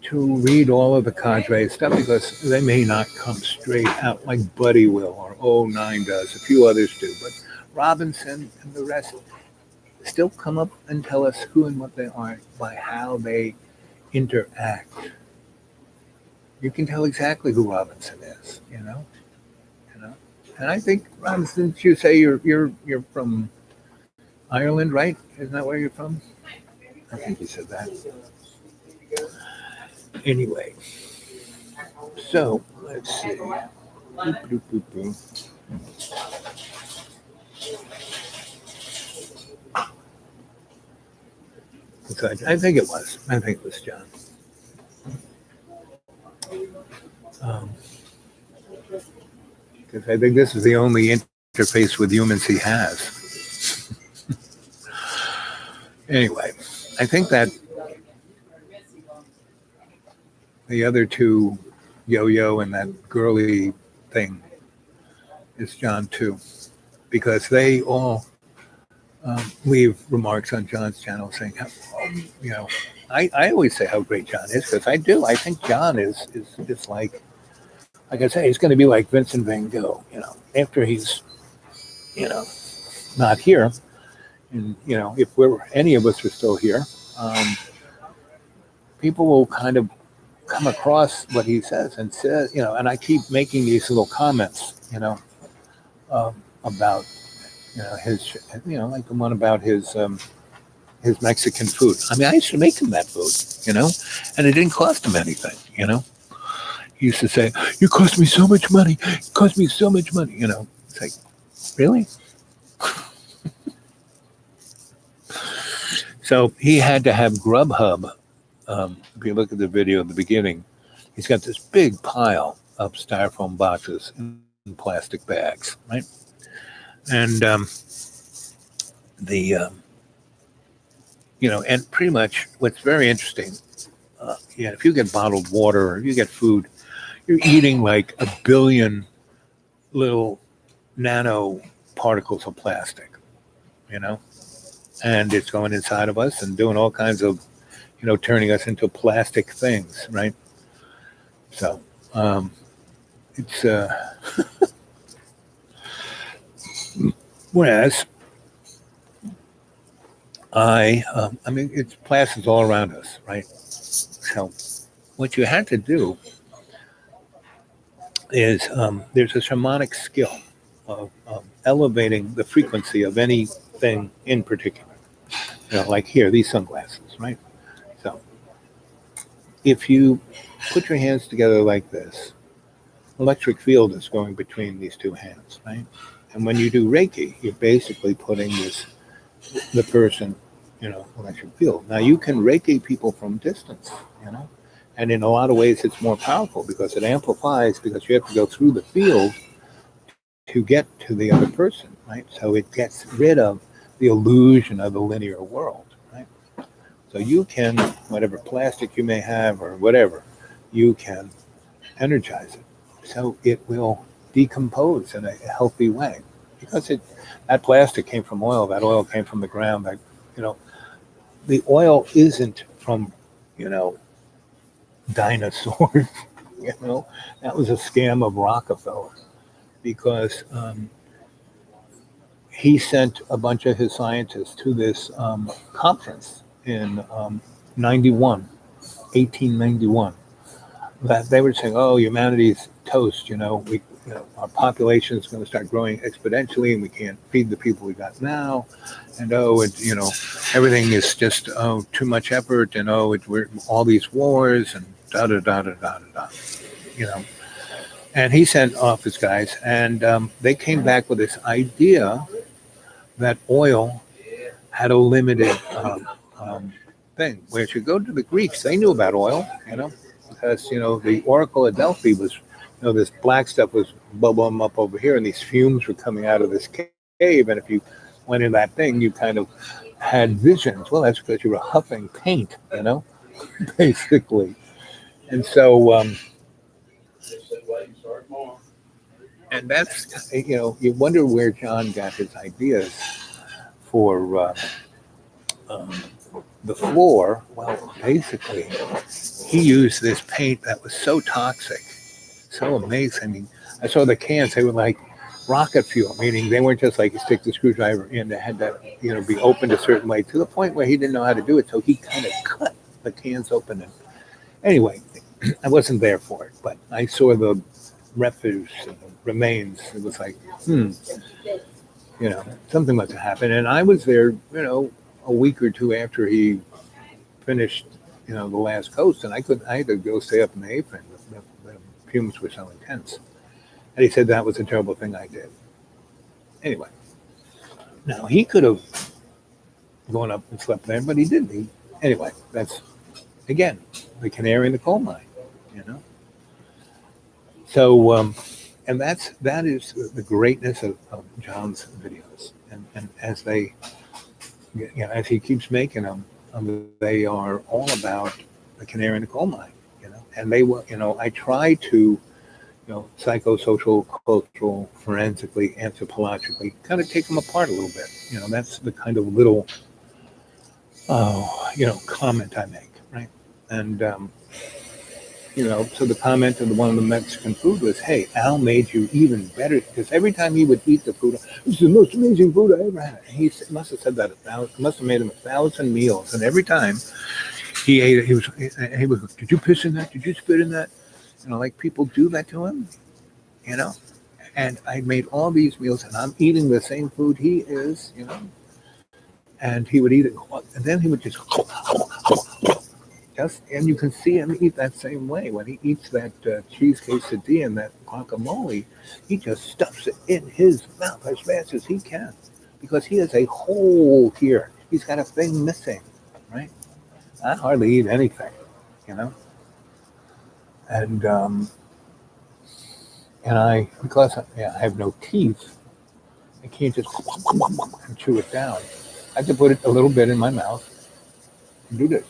[SPEAKER 1] to read all of the cadre stuff because they may not come straight out like Buddy will or O9 does. A few others do, but Robinson and the rest still come up and tell us who and what they are by how they interact. You can tell exactly who Robinson is, And I think Robinson, you say you're from Ireland, right? Isn't that where you're from? I think you said that. Anyway, so let's see. Boop, boop, boop, boop. I think it was. I think it was John. Because I think this is the only interface with humans he has. Anyway, I think that the other two, Yo-Yo and that girly thing, is John too, because they all leave remarks on John's channel saying, you know, I always say how great John is because I do. I think John is like I say, he's going to be like Vincent Van Gogh. After he's not here, and if any of us are still here, people will kind of come across what he says and says, and I keep making these little comments, about his, like the one about his Mexican food. I mean, I used to make him that food, and it didn't cost him anything, He used to say, "You cost me so much money. It cost me so much money." It's like, really? So he had to have Grubhub. If you look at the video at the beginning, he's got this big pile of styrofoam boxes in plastic bags, right? And and pretty much what's very interesting, if you get bottled water or if you get food, you're eating like a billion little nano particles of plastic, and it's going inside of us and doing all kinds of, turning us into plastic things, right? So it's whereas I mean, it's plastics all around us, right? So what you had to do is there's a shamanic skill of elevating the frequency of anything in particular. Like here, these sunglasses, right? So if you put your hands together like this, electric field is going between these two hands, right? And when you do Reiki, you're basically putting the person, electric field. Now you can Reiki people from distance, and in a lot of ways it's more powerful because it amplifies, because you have to go through the field to get to the other person, right? So it gets rid of the illusion of the linear world, right? So you can, whatever plastic you may have or whatever, you can energize it. So it will decompose in a healthy way, because that plastic came from oil, that oil came from the ground, the oil isn't from, dinosaurs, that was a scam of Rockefeller, because he sent a bunch of his scientists to this conference in 1891, that they were saying, "Oh, humanity's toast. Our population is going to start growing exponentially, and we can't feed the people we got now. And everything is just too much effort, and we're all these wars and da da da da da da da." And he sent off his guys, and they came back with this idea that oil had a limited thing. Where if you go to the Greeks, they knew about oil, because the Oracle at Delphi was, this black stuff was bubbling up over here, and these fumes were coming out of this cave. And if you went in that thing, you kind of had visions. Well, that's because you were huffing paint, basically. And so, and that's, you wonder where John got his ideas for the floor. Well, basically, he used this paint that was so toxic, so amazing. I mean, I saw the cans, they were like rocket fuel, meaning they weren't just like you stick the screwdriver in, they had to, be opened a certain way, to the point where he didn't know how to do it. So he kind of cut the cans open. And anyway, I wasn't there for it, but I saw the refuse and the remains. It was like, something must have happened. And I was there, a week or two after he finished, the last coast, and I had to go stay up in the apron. The fumes were so intense. And he said that was a terrible thing I did. Anyway, now he could have gone up and slept there, but he didn't. Anyway, that's again the canary in the coal mine, you know. So, and that is the greatness of John's videos, and as they, as he keeps making them, they are all about the canary in the coal mine, and they will, I try to, psychosocial, cultural, forensically, anthropologically, kind of take them apart a little bit. That's the kind of little, comment I make, right? And, so the comment of one of the Mexican food was, "Hey, Al made you even better," because every time he would eat the food, "This is the most amazing food I ever had." And he must have said that must have made him 1,000 meals, and every time he ate it, he was, "Did you piss in that? Did you spit in that?" Like people do that to him, And I made all these meals, and I'm eating the same food he is, And he would eat it, and then he would just and you can see him eat that same way. When he eats that cheese quesadilla and that guacamole, he just stuffs it in his mouth as fast as he can because he has a hole here. He's got a thing missing, right? I hardly eat anything, and because I have no teeth, I can't just and chew it down. I have to put it a little bit in my mouth and do this.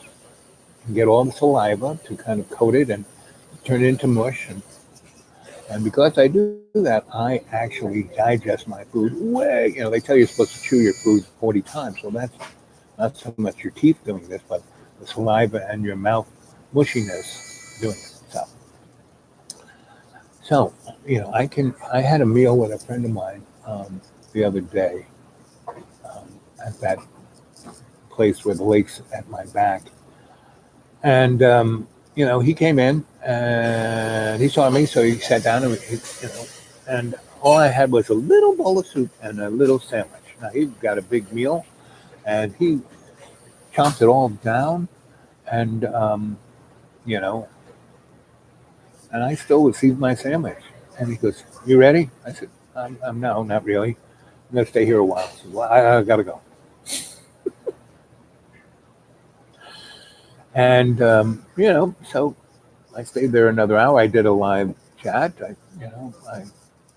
[SPEAKER 1] And get all the saliva to kind of coat it and turn it into mush. And because I do that, I actually digest my food way, they tell you you're supposed to chew your food 40 times. So that's not so much your teeth doing this, but the saliva and your mouth mushiness doing it. So, I had a meal with a friend of mine the other day at that place where the lake's at my back. And, he came in and he saw me, so he sat down and all I had was a little bowl of soup and a little sandwich. Now, he got a big meal and he chomped it all down and, and I still received my sandwich. And he goes, "You ready?" I said, no, not really. I'm going to stay here a while. Said, "Well, I got to go." And, so I stayed there another hour. I did a live chat. I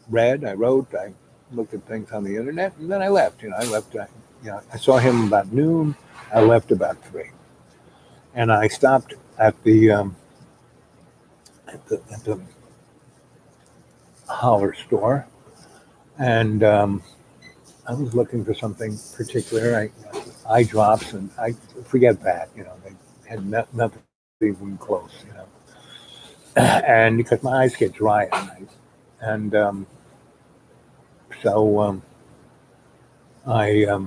[SPEAKER 1] read, I wrote, I looked at things on the internet, and then I left. I saw him about noon. I left about 3. And I stopped at the Holler store, and I was looking for something particular. Eye drops, and I forget that. They had nothing even close. And because my eyes get dry at night, and so I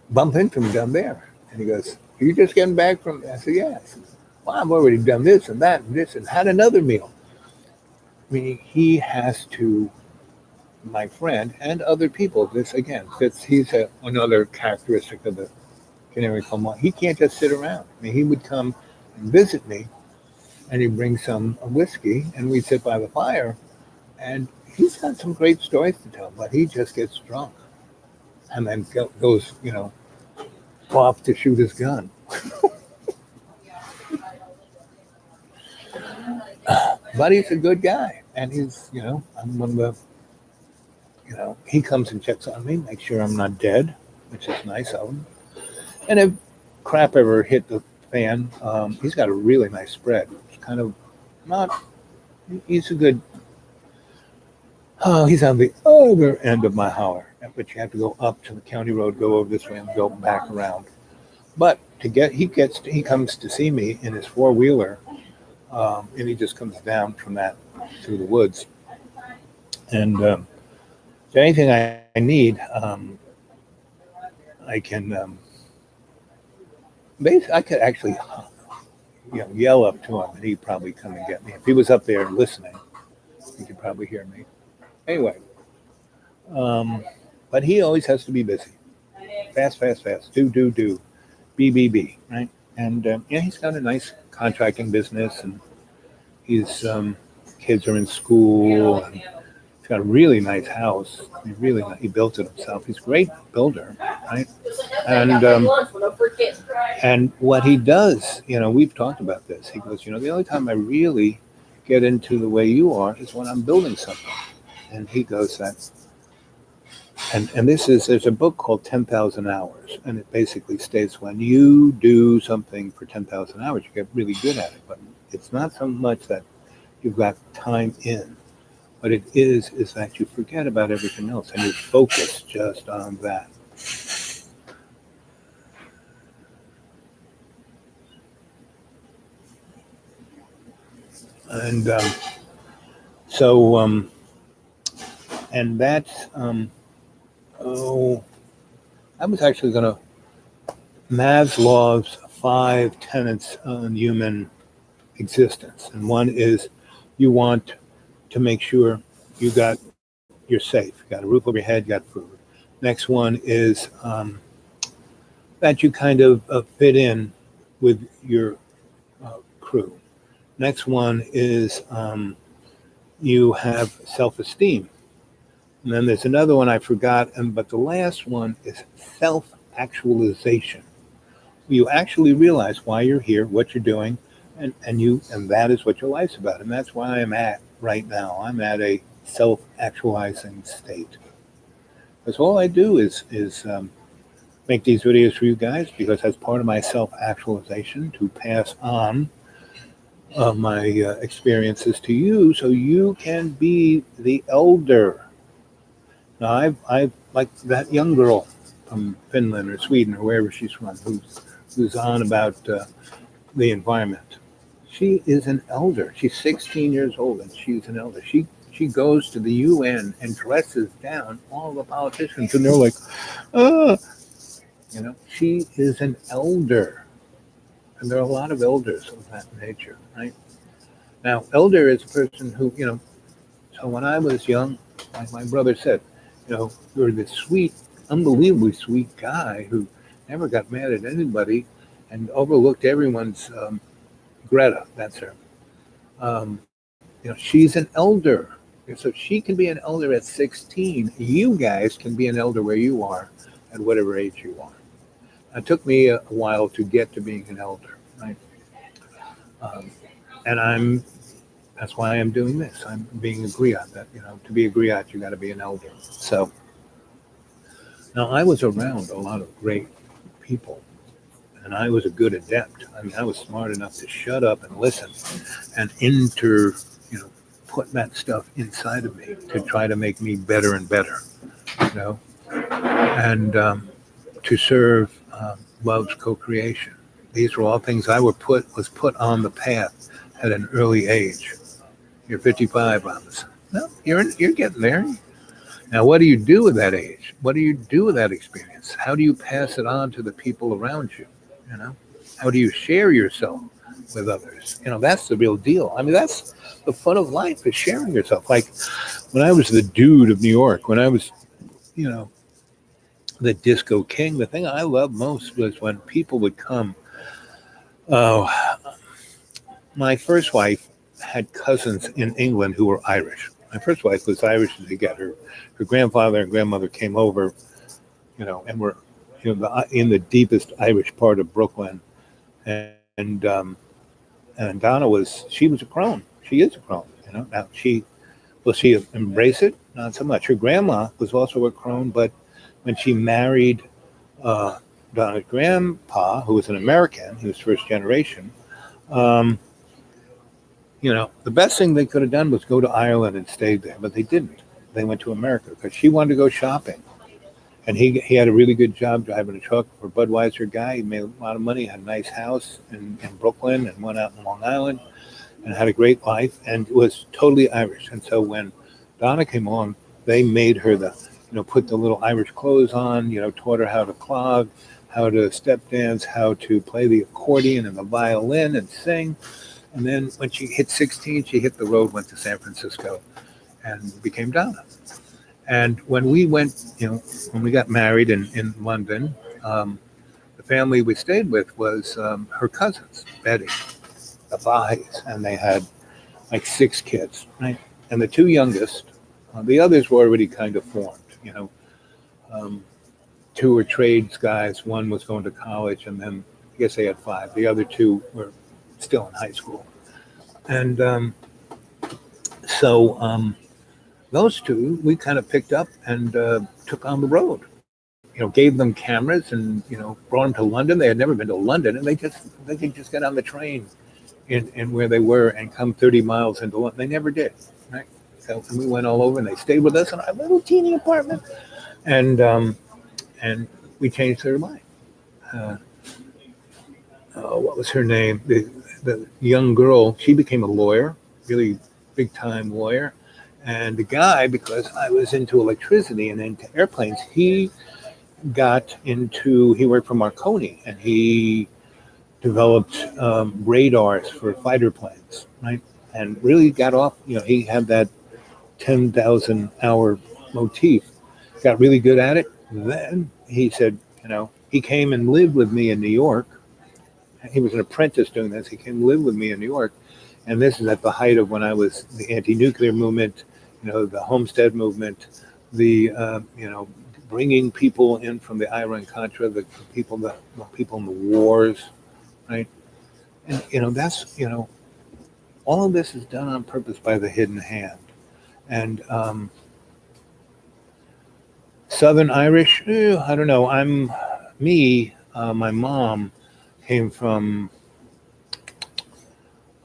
[SPEAKER 1] bumped into him down there, and he goes, "Are you just getting back from?" I said, "Yeah." I said, "Well, I've already done this and that and this and had another meal." Meaning he has to, my friend and other people. This again fits. He's another characteristic of the canary coal mine. He can't just sit around. He would come and visit me, and he'd bring some whiskey, and we'd sit by the fire, and he's got some great stories to tell, but he just gets drunk and then goes, off to shoot his gun. But he's a good guy, and he's, I'm one of the, he comes and checks on me, make sure I'm not dead, which is nice of him. And if crap ever hit the fan, he's got a really nice spread. It's kind of not, he's a good, he's on the other end of my holler, but you have to go up to the county road, go over this way, and go back around. But he comes to see me in his 4-wheeler, and he just comes down from that through the woods. And so anything I need, I can. I could actually, yell up to him, and he'd probably come and get me. If he was up there listening, he could probably hear me. Anyway, but he always has to be busy. Fast, fast, fast. Do. B, right? And he's got a nice contracting business, and he's kids are in school. And he's got a really nice house. He built it himself. He's a great builder, right? And and what he does, we've talked about this. He goes, the only time I really get into the way you are is when I'm building something. And he goes that. And there's a book called 10,000 Hours, and it basically states when you do something for 10,000 hours, you get really good at it. But it's not so much that you've got time in. What it is that you forget about everything else and you focus just on that. And and that's, I was actually going to, Maslow's 5 tenets on human existence. And one is you want to make sure you're safe. You got a roof over your head, you got food. Next one is that you kind of fit in with your crew. Next one is you have self-esteem. And then there's another one I forgot, but the last one is self-actualization. You actually realize why you're here, what you're doing, and that is what your life's about. And that's where I am at right now. I'm at a self-actualizing state. Because all I do is make these videos for you guys, because that's part of my self-actualization, to pass on my experiences to you, so you can be the elder. Now, I've like that young girl from Finland or Sweden or wherever she's from, who's on about the environment. She is an elder. She's 16 years old, and she's an elder. She goes to the UN and dresses down all the politicians, and they're like, she is an elder. And there are a lot of elders of that nature, right? Now, elder is a person who, so when I was young, like my brother said, you're this sweet, unbelievably sweet guy who never got mad at anybody and overlooked everyone's Greta, that's her. She's an elder. So she can be an elder at 16. You guys can be an elder where you are at whatever age you are. It took me a while to get to being an elder, right? And that's why I'm doing this. I'm being a griot. That, to be a griot, you got to be an elder. So now I was around a lot of great people, and I was a good adept. I mean, I was smart enough to shut up and listen and put that stuff inside of me to try to make me better and better, and to serve love's co-creation. These were all things I was put on the path at an early age. You're 55, Robinson. Well, you're getting there. Now, what do you do with that age? What do you do with that experience? How do you pass it on to the people around you? How do you share yourself with others? That's the real deal. I mean, that's the fun of life, is sharing yourself. Like when I was the dude of New York, when I was, the disco king, the thing I loved most was when people would come. Oh, my first wife had cousins in England who were Irish. My first wife was Irish as you get. Her grandfather and grandmother came over, and were, in the deepest Irish part of Brooklyn. And Donna she was a crone. She is a crone, Now will she embrace it? Not so much. Her grandma was also a crone, but when she married Donna's grandpa, who was an American, he was first generation, the best thing they could have done was go to Ireland and stayed there, but they didn't. They went to America because she wanted to go shopping. And he had a really good job driving a truck for a Budweiser guy. He made a lot of money, had a nice house in Brooklyn, and went out in Long Island and had a great life, and was totally Irish. And so when Donna came along, they made her put the little Irish clothes on, taught her how to clog, how to step dance, how to play the accordion and the violin and sing. And then when she hit 16, she hit the road, went to San Francisco, and became Donna. And when we went, when we got married in London, the family we stayed with was her cousins, Betty, the Bahis, and they had like 6 kids, right? And the two youngest, the others were already kind of formed, Um, two were trades guys. One was going to college, and then I guess they had five. The other two were still in high school. And so those two we kind of picked up and took on the road. Gave them cameras and brought them to London. They had never been to London, and they could just get on the train in where they were and come 30 miles into London. They never did, right? So we went all over, and they stayed with us in our little teeny apartment, and we changed their life. Uh, what was her name? The young girl. She became a lawyer, really big time lawyer. And the guy, because I was into electricity and into airplanes, he worked for Marconi, and he developed radars for fighter planes, right? And really got off, he had that 10,000 hour motif, got really good at it. Then he said, he came and lived with me in New York. He was an apprentice doing this. He came and lived with me in New York. And this is at the height of when I was the anti-nuclear movement, the Homestead movement, the, bringing people in from the Iran-Contra, the people in the wars, right? And that's, all of this is done on purpose by the hidden hand. And Southern Irish, I don't know. My mom came from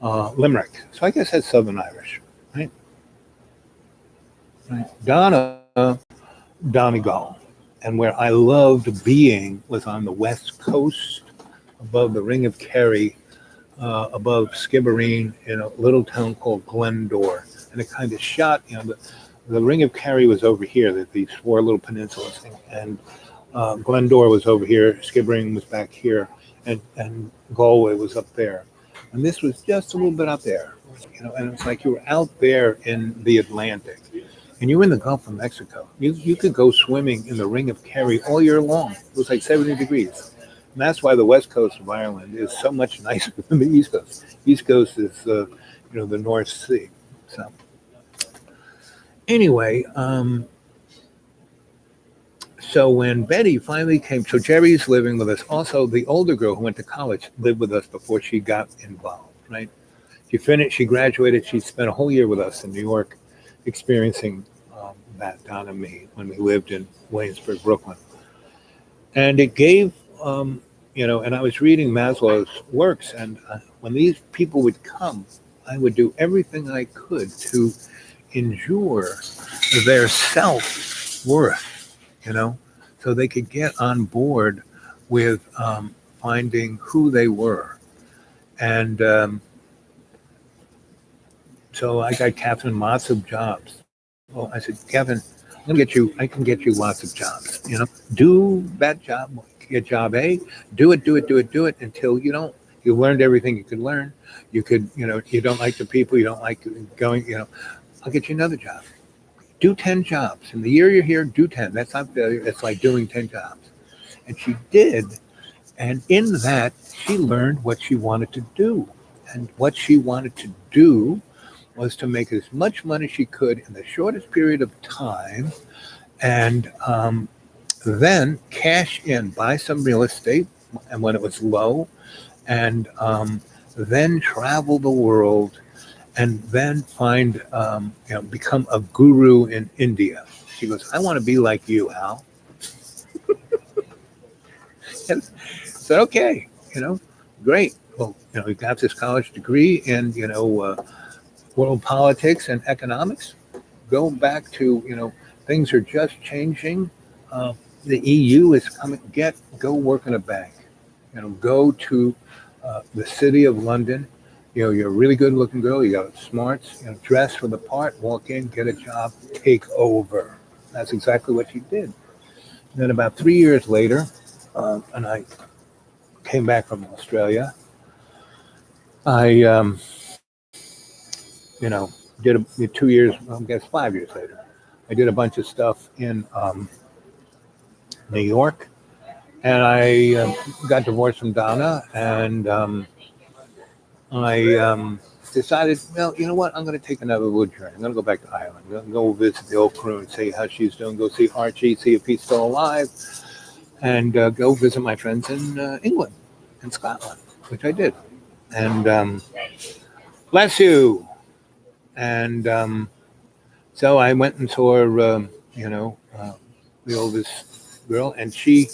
[SPEAKER 1] Limerick, so I guess that's Southern Irish, right? Donna, Donegal, and where I loved being was on the west coast, above the Ring of Kerry, above Skibbereen, in a little town called Glendore, and it kind of shot. The Ring of Kerry was over here, these four little peninsulas, and Glendore was over here, Skibbereen was back here, and Galway was up there. And this was just a little bit up there, and it's like you were out there in the Atlantic, and you were in the Gulf of Mexico. You could go swimming in the Ring of Kerry all year long. It was like 70 degrees. And that's why the west coast of Ireland is so much nicer than the east coast. East coast is, the North Sea. So anyway, so when Betty finally came, so Jerry's living with us. Also, the older girl who went to college lived with us before she got involved, right? She graduated. She spent a whole year with us in New York, experiencing that, Don and me, when we lived in Williamsburg, Brooklyn. And it gave, and I was reading Maslow's works, and when these people would come, I would do everything I could to endure their self-worth, so they could get on board with finding who they were. And so I got Catherine lots of jobs. Well, I said, Kevin, I can get you lots of jobs. Do that job, get job A, do it until you learned everything you could learn. You could, you don't like the people, you don't like going, I'll get you another job. Do 10 jobs. In the year you're here, do 10. That's not failure. It's like doing 10 jobs. And she did. And in that, she learned what she wanted to do. And what she wanted to do was to make as much money as she could in the shortest period of time, and then cash in, buy some real estate, and when it was low, and then travel the world, and then find, become a guru in India. She goes, I want to be like you, Al. And said, okay, great. Well, you got this college degree in, world politics and economics. Go back to, things are just changing. The EU is coming. Go work in a bank. Go to the city of London. You're a really good looking girl. You got smarts. Dress for the part. Walk in, get a job, take over. That's exactly what she did. And then about 3 years later, and I came back from Australia. I did 2 years, I guess 5 years later, I did a bunch of stuff in New York, and I got divorced from Donna, and I decided, well, you know what? I'm going to take another wood journey. I'm going to go back to Ireland. I'm going to go visit the old crew and see how she's doing. Go see Archie, see if he's still alive, and go visit my friends in England and Scotland, which I did. And bless you. And so I went and saw her, the oldest girl, and she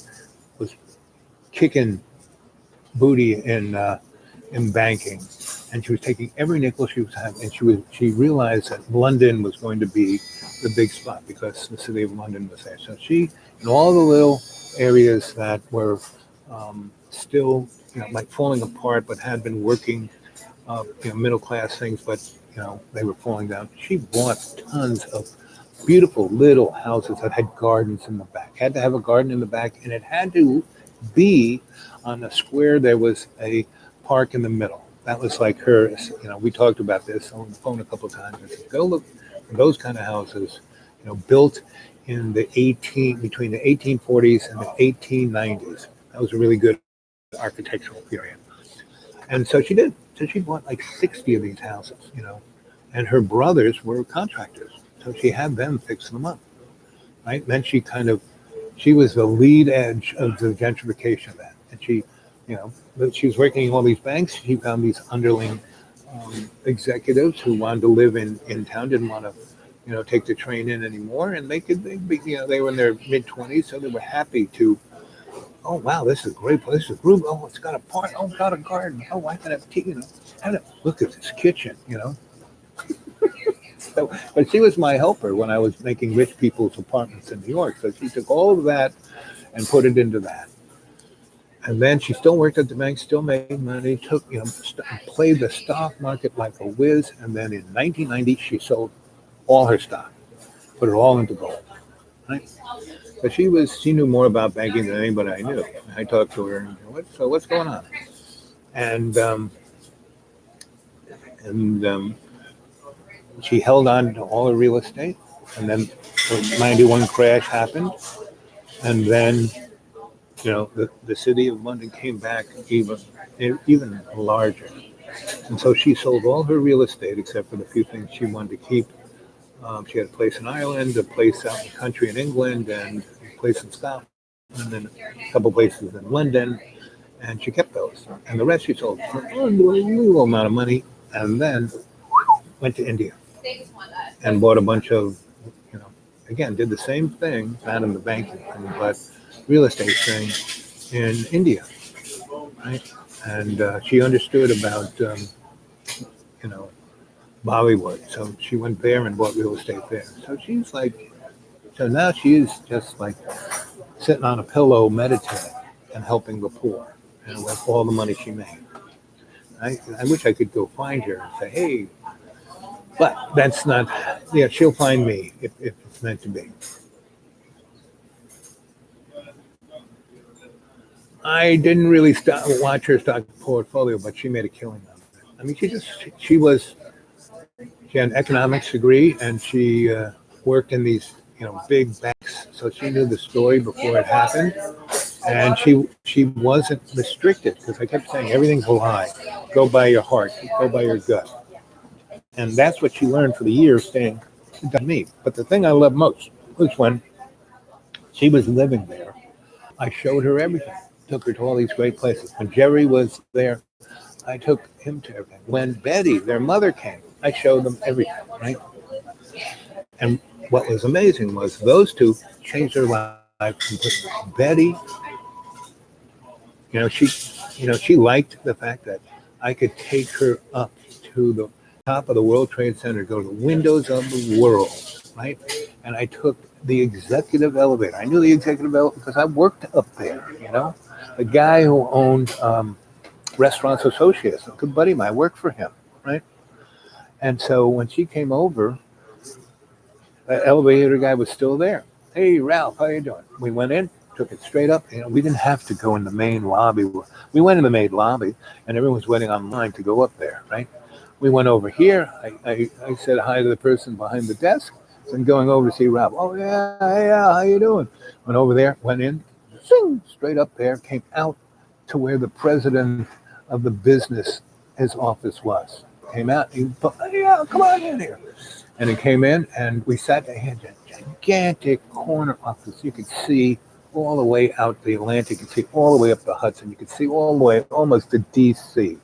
[SPEAKER 1] was kicking booty in banking, and she was taking every nickel she was having, and she realized that London was going to be the big spot because the city of London was there. So she, in all the little areas that were still, like falling apart, but had been working, middle class things, but they were falling down. She bought tons of beautiful little houses that had gardens in the back. Had to have a garden in the back, and it had to be on a square. There was a park in the middle. That was like her. We talked about this on the phone a couple of times. I said, go look for those kind of houses, built in between the 1840s and the 1890s. That was a really good architectural period. And so she did. So she bought like 60 of these houses, and her brothers were contractors. So she had them fix them up, right? Then she was the lead edge of the gentrification of that. And she was working in all these banks. She found these underling executives who wanted to live in town, didn't want to, take the train in anymore. And they were in their mid-20s, so they were happy to, oh, wow, this is a great place. This is a room. Oh, it's got a park. Oh, it's got a garden. Oh, I can have tea, look at this kitchen, So, but she was my helper when I was making rich people's apartments in New York. So she took all of that and put it into that. And then she still worked at the bank, still made money, played the stock market like a whiz. And then in 1990, she sold all her stock, put it all into gold. Right? But she knew more about banking than anybody I knew. I talked to her and what's going on? And she held on to all her real estate. And then the 91 crash happened. And then, the city of London came back even larger. And so she sold all her real estate except for the few things she wanted to keep. She had a place in Ireland, a place out in the country in England, and a place in Scotland, and then a couple places in London. And she kept those. And the rest she sold for an unbelievable amount of money. And then went to India and bought a bunch of, again, did the same thing, not in the banking thing, but real estate thing in India, right? And she understood about, Bollywood. So she went there and bought real estate there. So now she is just like sitting on a pillow meditating and helping the poor, with all the money she made. I wish I could go find her and say, hey, but that's not, she'll find me if it's meant to be. I didn't really watch her stock portfolio, but she made a killing on it. I mean, she had an economics degree, and she worked in these, big banks. So she knew the story before it happened, and she wasn't restricted because I kept saying everything's a lie. Go by your heart. Go by your gut. And that's what she learned for the years staying with me. But the thing I love most was when she was living there. I showed her everything. Took her to all these great places. When Jerry was there, I took him to everything. When Betty, their mother, came, I showed them everything, right? And what was amazing was those two changed their life completely. Betty, she liked the fact that I could take her up to the top of the World Trade Center, go to the windows of the world, right? And I took the executive elevator. I knew the executive elevator because I worked up there, The guy who owned Restaurants Associates, a good buddy of mine, I worked for him, right? And so when she came over, the elevator guy was still there. Hey, Ralph, how you doing? We went in, took it straight up. We didn't have to go in the main lobby. We went in the main lobby, and everyone was waiting online to go up there, right? We went over here. I said hi to the person behind the desk, and going over to see Ralph. Oh, yeah, how you doing? Went over there, went in, straight up there, came out to where the president of the business, his office was. came out. He put, yeah, come on in here. And he came in, and we sat there. He had a gigantic corner office. You could see all the way out the Atlantic. You could see all the way up the Hudson. You could see all the way almost to D.C.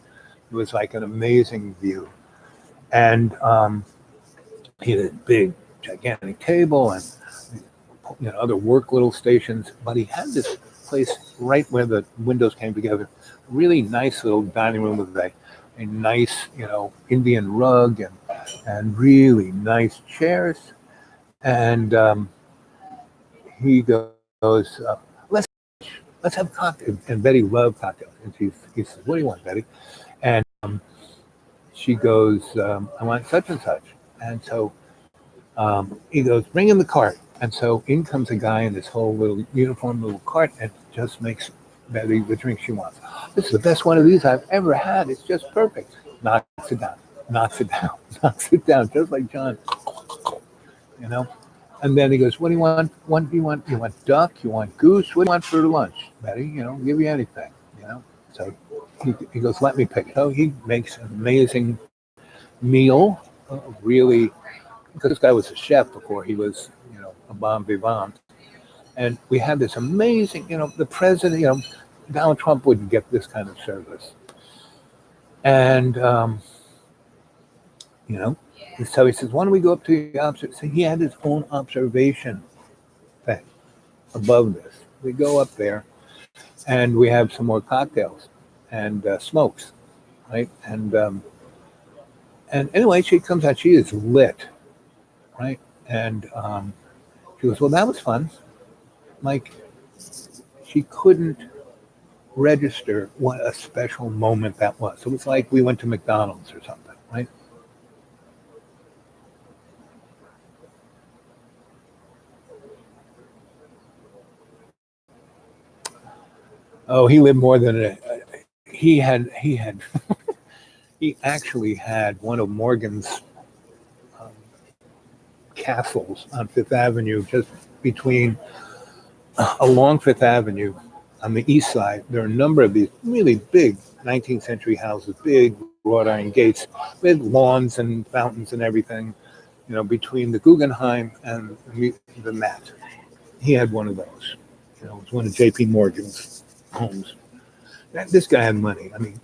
[SPEAKER 1] It was like an amazing view. And he had a big, gigantic table and other work little stations. But he had this place right where the windows came together. Really nice little dining room with a nice, Indian rug and really nice chairs. And he goes, let's have cocktails. And Betty loved cocktails. And he says, what do you want, Betty? And she goes, I want such and such. And so he goes, bring in the cart. And so in comes a guy in this whole little uniform little cart and just makes Betty the drink she wants. This is the best one of these I've ever had. It's just perfect. Knocks it down, knocks it down, just like John. And then he goes, what do you want? What do you want? You want duck? You want goose? What do you want for lunch, Betty? Give you anything, So he goes, let me pick. So he makes an amazing meal, really, because this guy was a chef before he was, a bon vivant. And we had this amazing, the president, Donald Trump wouldn't get this kind of service. And, so he says, why don't we go up to the observation? So he had his own observation thing above this. We go up there and we have some more cocktails and smokes, right? And anyway, she comes out, she is lit, right? And she goes, well, that was fun. Like, she couldn't register what a special moment that was. It was like we went to McDonald's or something, right? Oh, he lived more than he had. He actually had one of Morgan's castles on Fifth Avenue, just between along Fifth Avenue on the east side. There are a number of these really big 19th century houses, big wrought iron gates with lawns and fountains and everything, between the Guggenheim and the Met. He had one of those. It was one of J.P. Morgan's homes. This guy had money. I mean,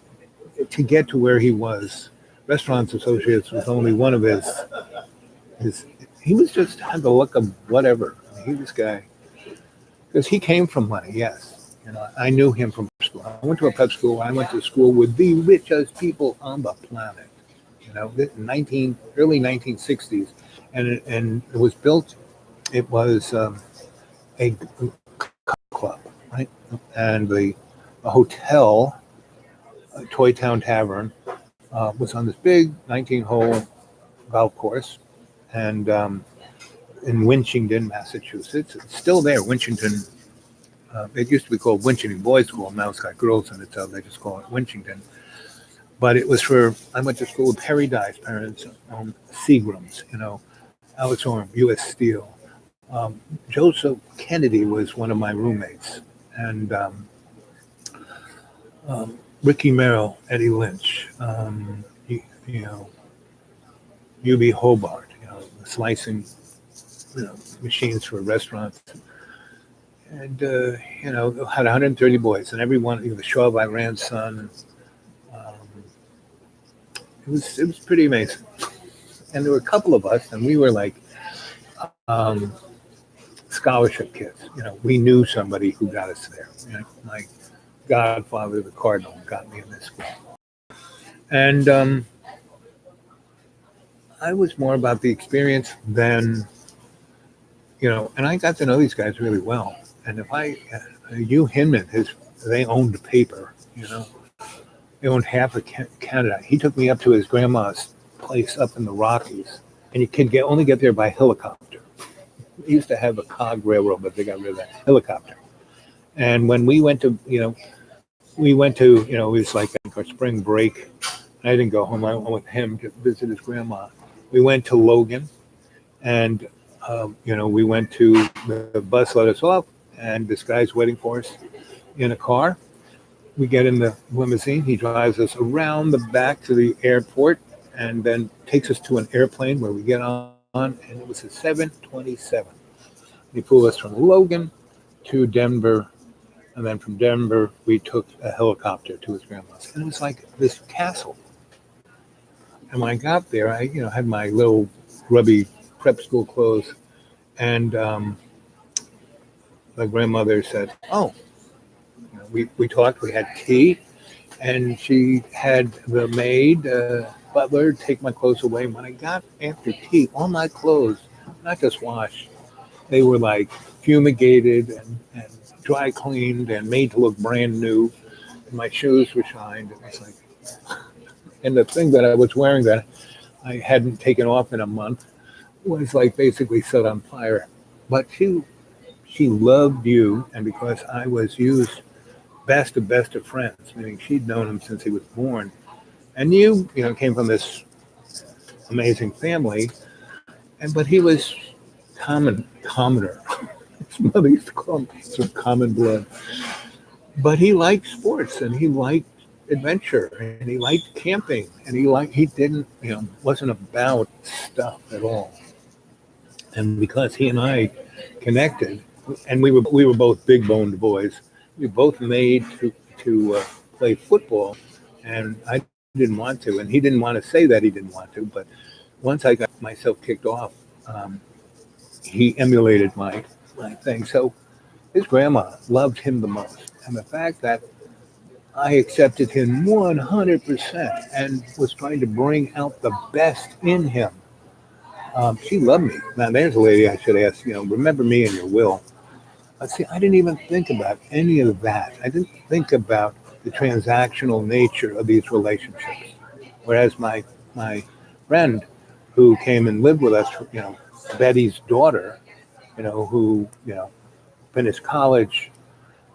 [SPEAKER 1] to get to where he was, Restaurants Associates was only one of his. He was just had the luck of whatever. I mean, he was guy because he came from money. Yes, I knew him from school. I went to a prep school. I went to school with the richest people on the planet. Early 1960s, and it was built. It was a club, right? And the hotel, Toy Town Tavern, was on this big 19-hole golf course, and in Winchington, Massachusetts. It's still there, Winchington. It used to be called Winchington Boys School. Now it's got girls in it, so they just call it Winchington. But it was I went to school with Harry Dye's parents, Seagrams, Alex Orm, U.S. Steel. Joseph Kennedy was one of my roommates, and Ricky Merrill, Eddie Lynch, U.B. Hobart, slicing, machines for restaurants. And, had 130 boys, and everyone, the Shaw of Iran's son. It was pretty amazing. And there were a couple of us, and we were like scholarship kids. We knew somebody who got us there. My godfather, the cardinal, got me in this school. And I was more about the experience than, and I got to know these guys really well. And if Hugh Hinman, they owned the paper, they owned half of Canada. He took me up to his grandma's place up in the Rockies, and you could only get there by helicopter. They used to have a cog railroad, but they got rid of that helicopter. And when we went to, it was like our spring break. I didn't go home. I went with him to visit his grandma. We went to Logan, and we went to the bus let us off, and this guy's waiting for us in a car. We get in the limousine. He drives us around the back to the airport, and then takes us to an airplane where we get on, and it was a 727. He flew us from Logan to Denver, and then from Denver we took a helicopter to his grandma's, and it was like this castle. And when I got there, I had my little grubby prep school clothes, and my grandmother said, "Oh, we talked. We had tea, and she had the maid butler take my clothes away. When I got after tea, all my clothes, not just washed, they were like fumigated and dry cleaned and made to look brand new. And my shoes were shined. It was like, and the thing that I was wearing that I hadn't taken off in a month was like basically set on fire. But she loved you, and because I was used best of friends, meaning she'd known him since he was born, and came from this amazing family, but he was commoner. His mother used to call him sort of common blood, but he liked sports and he liked adventure and he liked camping and he didn't wasn't about stuff at all. And because he and I connected, and we were both big boned boys, we both made to play football, and I didn't want to, and he didn't want to say that he didn't want to, but once I got myself kicked off, he emulated my thing. So his grandma loved him the most, and the fact that I accepted him 100% and was trying to bring out the best in him. She loved me. Now there's a lady I should ask. Remember me in your will. See, I didn't even think about any of that. I didn't think about the transactional nature of these relationships. Whereas my friend who came and lived with us, Betty's daughter, who finished college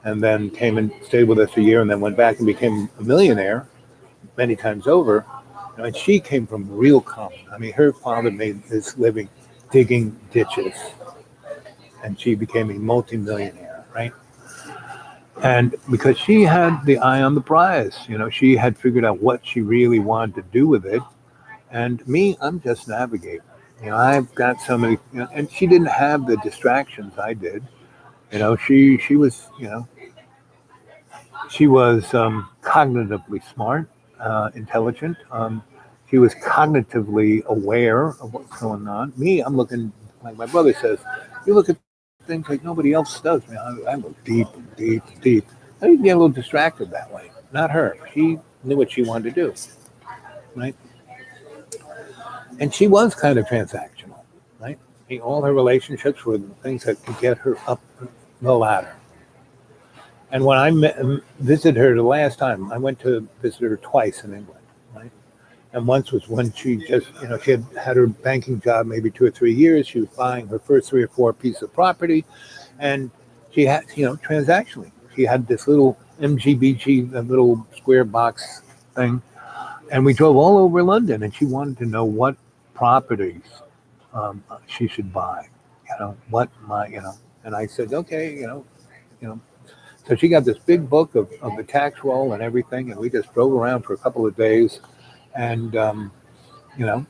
[SPEAKER 1] and then came and stayed with us a year and then went back and became a millionaire many times over. And she came from real common. I mean, her father made his living digging ditches, and she became a multimillionaire, right? And because she had the eye on the prize, she had figured out what she really wanted to do with it. And me, I'm just navigating. I've got so many, and she didn't have the distractions I did. She was, she was cognitively smart, intelligent. She was cognitively aware of what's going on. Me, I'm looking, like my brother says, you look at things like nobody else does. I look deep, deep, deep. I get a little distracted that way. Not her. She knew what she wanted to do, right? And she was kind of transactional, right? All her relationships were the things that could get her up the ladder. And when I visited her the last time, I went to visit her twice in England, right? And once was when she just, she had her banking job maybe 2 or 3 years. She was buying her first 3 or 4 pieces of property. And she had, transactionally, she had this little MGBG, a little square box thing. And we drove all over London, and she wanted to know what properties she should buy, and I said, okay, So she got this big book of the tax roll and everything, and we just drove around for a couple of days, and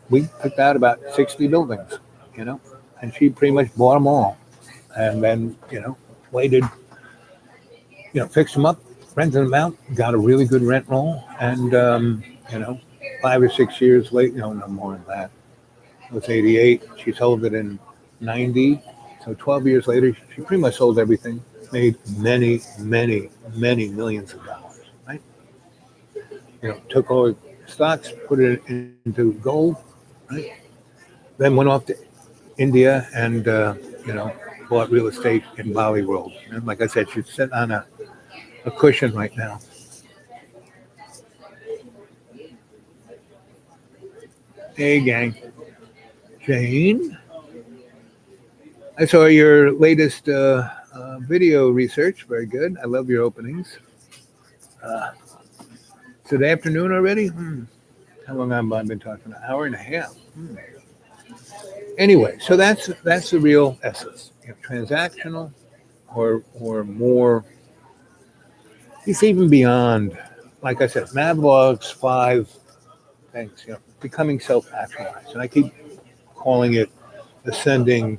[SPEAKER 1] we picked out about 60 buildings, and she pretty much bought them all, and then waited, fixed them up, rented them out, got a really good rent roll, and 5 or 6 years later, no more than that. It was 88. She sold it in 90. So 12 years later, she pretty much sold everything, made many, many, many millions of dollars, right? Took all her stocks, put it into gold, right? Then went off to India and, bought real estate in Bali World. And like I said, she's sitting on a cushion right now. Hey, gang. Jane, I saw your latest video research. Very good. I love your openings. It's the afternoon already? How long have I been talking? An hour and a half. Anyway, so that's the real essence. Transactional or more. It's even beyond, like I said, Mavlog's 5 things, becoming self-actualized. And I keep calling it ascending,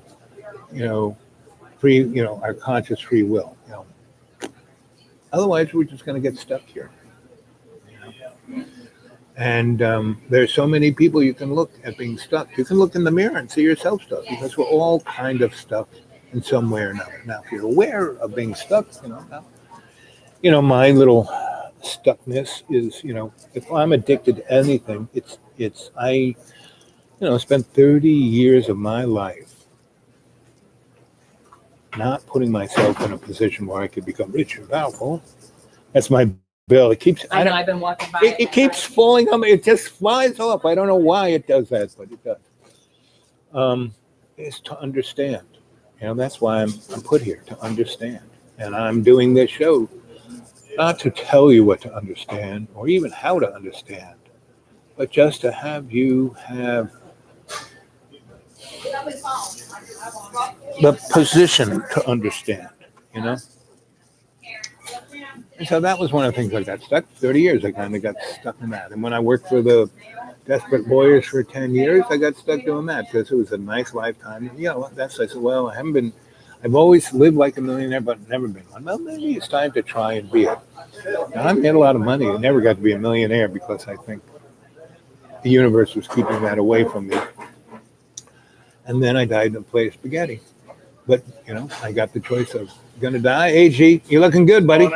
[SPEAKER 1] free, our conscious free will. Otherwise, we're just going to get stuck here. And there's so many people you can look at being stuck. You can look in the mirror and see yourself stuck because we're all kind of stuck in some way or another. Now, if you're aware of being stuck, my little stuckness is, if I'm addicted to anything, I spent 30 years of my life not putting myself in a position where I could become rich and powerful. That's my bill. It keeps.
[SPEAKER 2] I've been walking by.
[SPEAKER 1] It keeps falling on me. It just flies off. I don't know why it does that, but it does. Is to understand. That's why I'm put here, to understand. And I'm doing this show not to tell you what to understand or even how to understand, but just to have you have the position to understand, And so that was one of the things I got stuck. 30 years, I kind of got stuck in that. And when I worked for the Desperate Lawyers for 10 years, I got stuck doing that because it was a nice lifetime. I said, well, I've always lived like a millionaire, but never been one. Well, maybe it's time to try and be it. Now, I made a lot of money. I never got to be a millionaire because I think the universe was keeping that away from me. And then I died in a plate of spaghetti. But, I got the choice of going to die. Hey, G, you're looking good, buddy.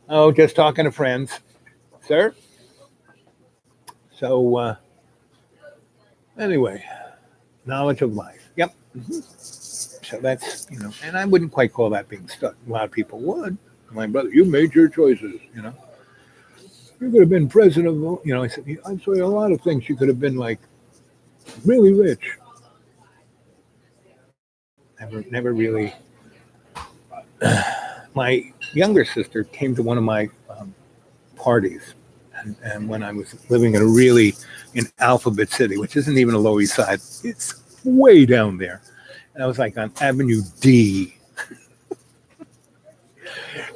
[SPEAKER 1] Oh, just talking to friends. Sir? So, anyway, knowledge of life. Yep. Mm-hmm. So that's, and I wouldn't quite call that being stuck. A lot of people would. My brother, you made your choices, You could have been president of, I said, I'm sorry, a lot of things. You could have been like really rich. Never really. My younger sister came to one of my parties. And when I was living in Alphabet City, which isn't even a Lower East Side, it's way down there. And I was like on Avenue D.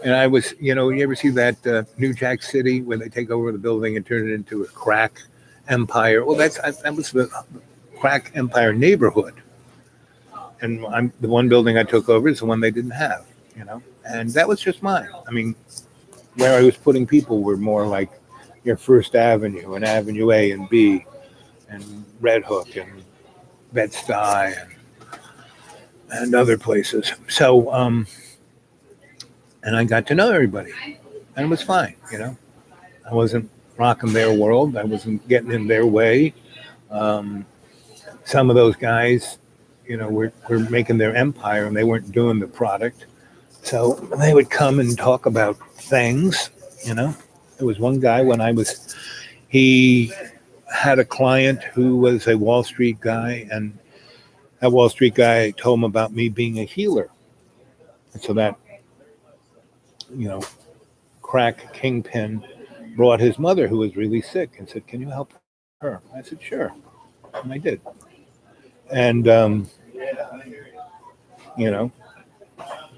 [SPEAKER 1] And I was, you ever see that New Jack City where they take over the building and turn it into a crack empire? Well, that was the crack empire neighborhood. And the one building I took over is the one they didn't have, And that was just mine. I mean, where I was putting people were more like your First Avenue and Avenue A and B and Red Hook and Bed-Stuy and other places. So, and I got to know everybody, and it was fine, I wasn't rocking their world. I wasn't getting in their way. Some of those guys, were making their empire, and they weren't doing the product. So they would come and talk about things, There was one guy he had a client who was a Wall Street guy, and that Wall Street guy told him about me being a healer. And so that, crack kingpin brought his mother, who was really sick, and said, can you help her? I said, sure. And I did. And,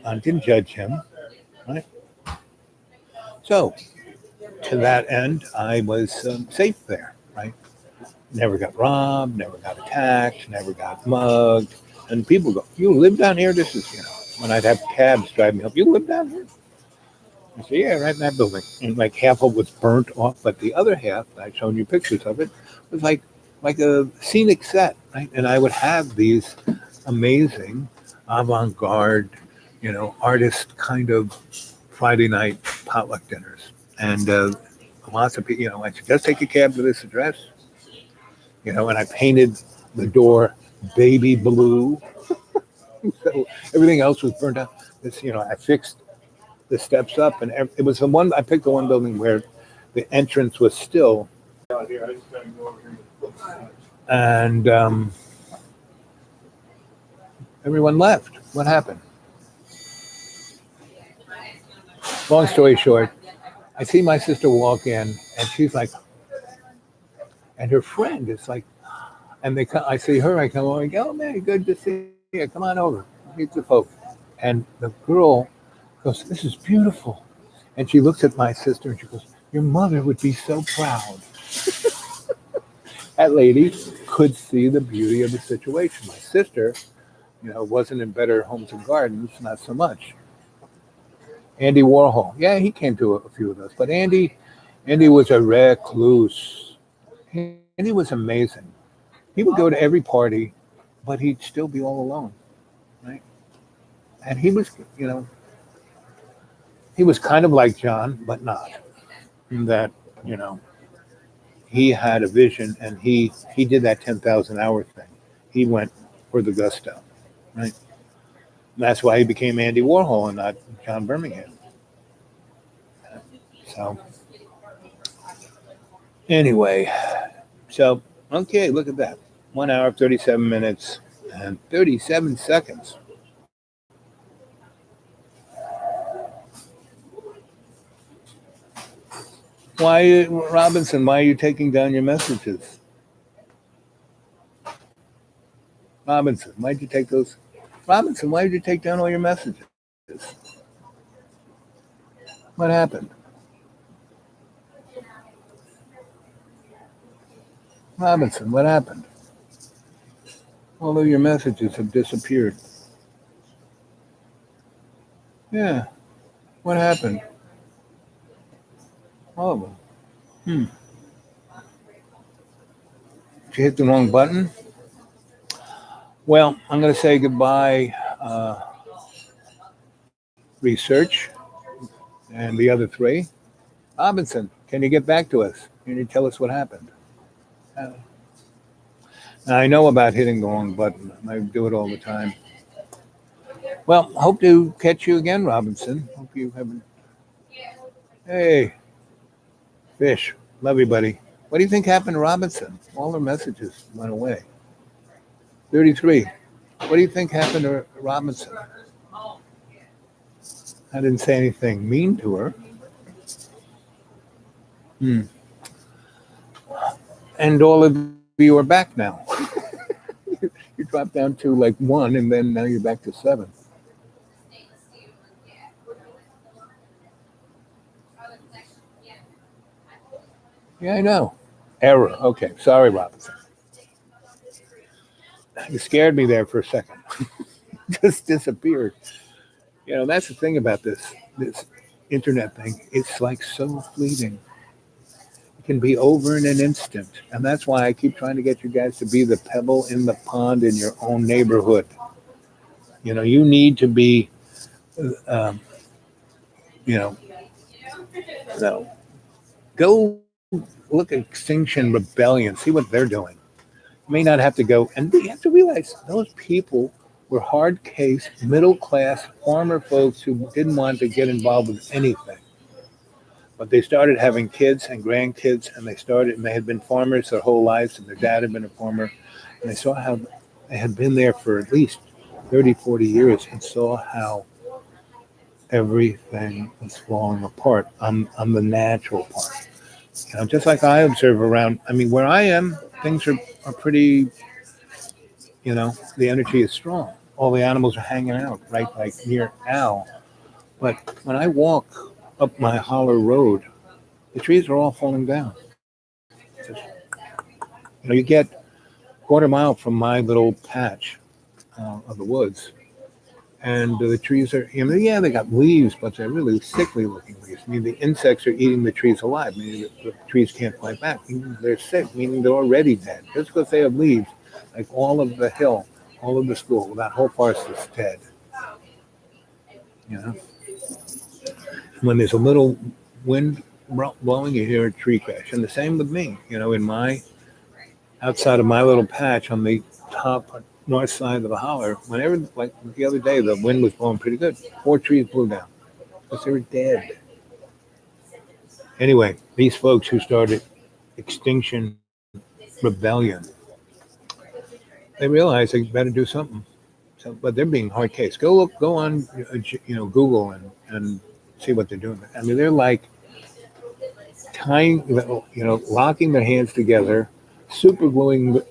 [SPEAKER 1] I didn't judge him, right? So, to that end, I was safe there, right? Never got robbed, never got attacked, never got mugged. And people go, you live down here? This is, when I'd have cabs drive me up, you live down here? I said, yeah, right in that building. And like half of it was burnt off, but the other half, I've shown you pictures of it, was like a scenic set, right? And I would have these amazing avant-garde, artist kind of Friday night potluck dinners. And lots of people, I said, just take a cab to this address. And I painted the door baby blue. So everything else was burnt out. I fixed the steps up, and it was I picked the one building where the entrance was still. And everyone left. What happened? Long story short, I see my sister walk in, and she's like, and her friend is like, and I see her, I come over and go, oh man, good to see you. Come on over, meet the folk. And the girl goes, this is beautiful. And she looks at my sister and she goes, your mother would be so proud. That lady could see the beauty of the situation. My sister, wasn't in Better Homes and Gardens, not so much. Andy Warhol, yeah, he came to a few of those, but Andy was a recluse. Andy was amazing. He would go to every party, but he'd still be all alone, right? And he was kind of like John, but not. In that, you know, he had a vision, and he did that 10,000 hour thing. He went for the gusto, right? And that's why he became Andy Warhol and not John Birmingham. So anyway, so okay, look at that. 1 hour, 37 minutes, and 37 seconds. Robinson, why are you taking down your messages? Robinson, why'd you take those? Robinson, why did you take down all your messages? What happened? Robinson, what happened? All of your messages have disappeared. Yeah, what happened? All of them. Did you hit the wrong button? Well, I'm going to say goodbye, research, and the other three. Robinson, can you get back to us? Can you tell us what happened? Now, I know about hitting the wrong button. I do it all the time. Well, hope to catch you again, Robinson. Hope you haven't. Hey, Fish, love you, buddy. What do you think happened to Robinson? All her messages went away. 33. What do you think happened to Robinson? I didn't say anything mean to her. And all of you are back now. You dropped down to like 1, and then now you're back to 7. Yeah, I know. Error. Okay. Sorry, Robinson. You scared me there for a second. Just disappeared. That's the thing about this internet thing. It's like so fleeting. It can be over in an instant. And that's why I keep trying to get you guys to be the pebble in the pond in your own neighborhood. You need to be, so go look at Extinction Rebellion, see what they're doing. You may not have to go, and you have to realize those people were hard case, middle class farmer folks who didn't want to get involved with anything. But they started having kids and grandkids, and they had been farmers their whole lives, and their dad had been a farmer, and they saw how they had been there for at least 30, 40 years and saw how everything was falling apart on the natural part. Just like I observe around, where I am, things are pretty, the energy is strong. All the animals are hanging out right like near Al. But when I walk up my holler road, the trees are all falling down. You get a quarter mile from my little patch of the woods, and the trees are, they got leaves, but they're really sickly looking leaves. The insects are eating the trees alive, meaning the trees can't fight back. Meaning they're sick, meaning they're already dead. Just because they have leaves, like all of the hill, all of the school, that whole forest is dead. When there's a little wind blowing, you hear a tree crash. And the same with me, outside of my little patch on the top north side of the holler, whenever, like the other day, the wind was blowing pretty good. 4 trees blew down because they were dead. Anyway, these folks who started Extinction Rebellion, they realized they better do something. So, but they're being hard case. Go on, Google and see what they're doing. They're like tying, locking their hands together, super gluing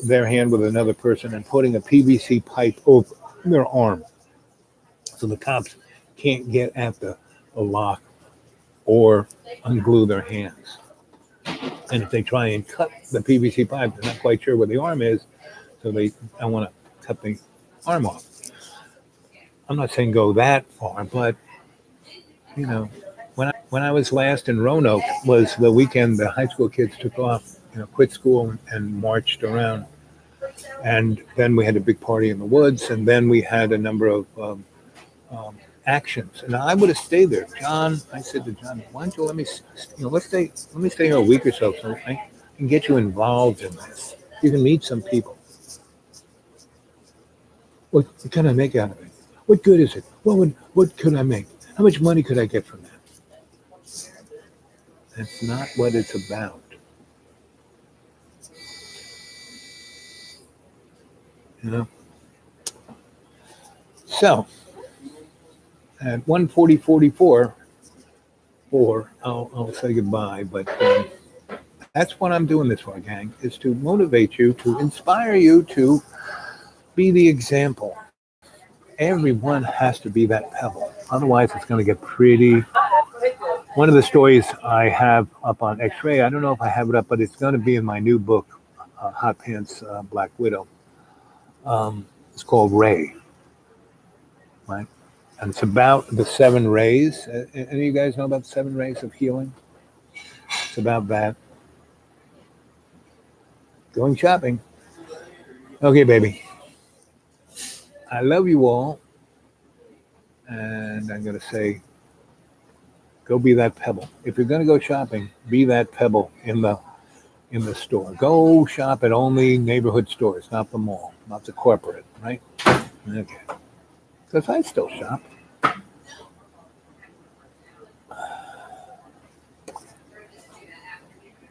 [SPEAKER 1] their hand with another person, and putting a PVC pipe over their arm, so the cops can't get at the lock or unglue their hands. And if they try and cut the PVC pipe, they're not quite sure where the arm is, so I want to cut the arm off. I'm not saying go that far, but when I was last in Roanoke was the weekend the high school kids took off, quit school and marched around, and then we had a big party in the woods, and then we had a number of actions. And I would have stayed there. I said to John, why don't you let me stay here a week or so I can get you involved in this. You can meet some people. What can I make out of it? What good is it? What could I make? How much money could I get from that? That's not what it's about. So at 1:44, I'll say goodbye, but that's what I'm doing this for, gang, is to motivate you, to inspire you to be the example. Everyone has to be that pebble. Otherwise, it's going to get pretty. One of the stories I have up on X-Ray, I don't know if I have it up, but it's going to be in my new book, Hot Pants Black Widow. It's called Ray, right? And it's about the 7 rays. Any of you guys know about the 7 rays of healing? It's about that. Going shopping. Okay, baby. I love you all. And I'm going to say, go be that pebble. If you're going to go shopping, be that pebble in the store. Go shop at only neighborhood stores, not the mall, not the corporate, right? Okay. Because I still shop.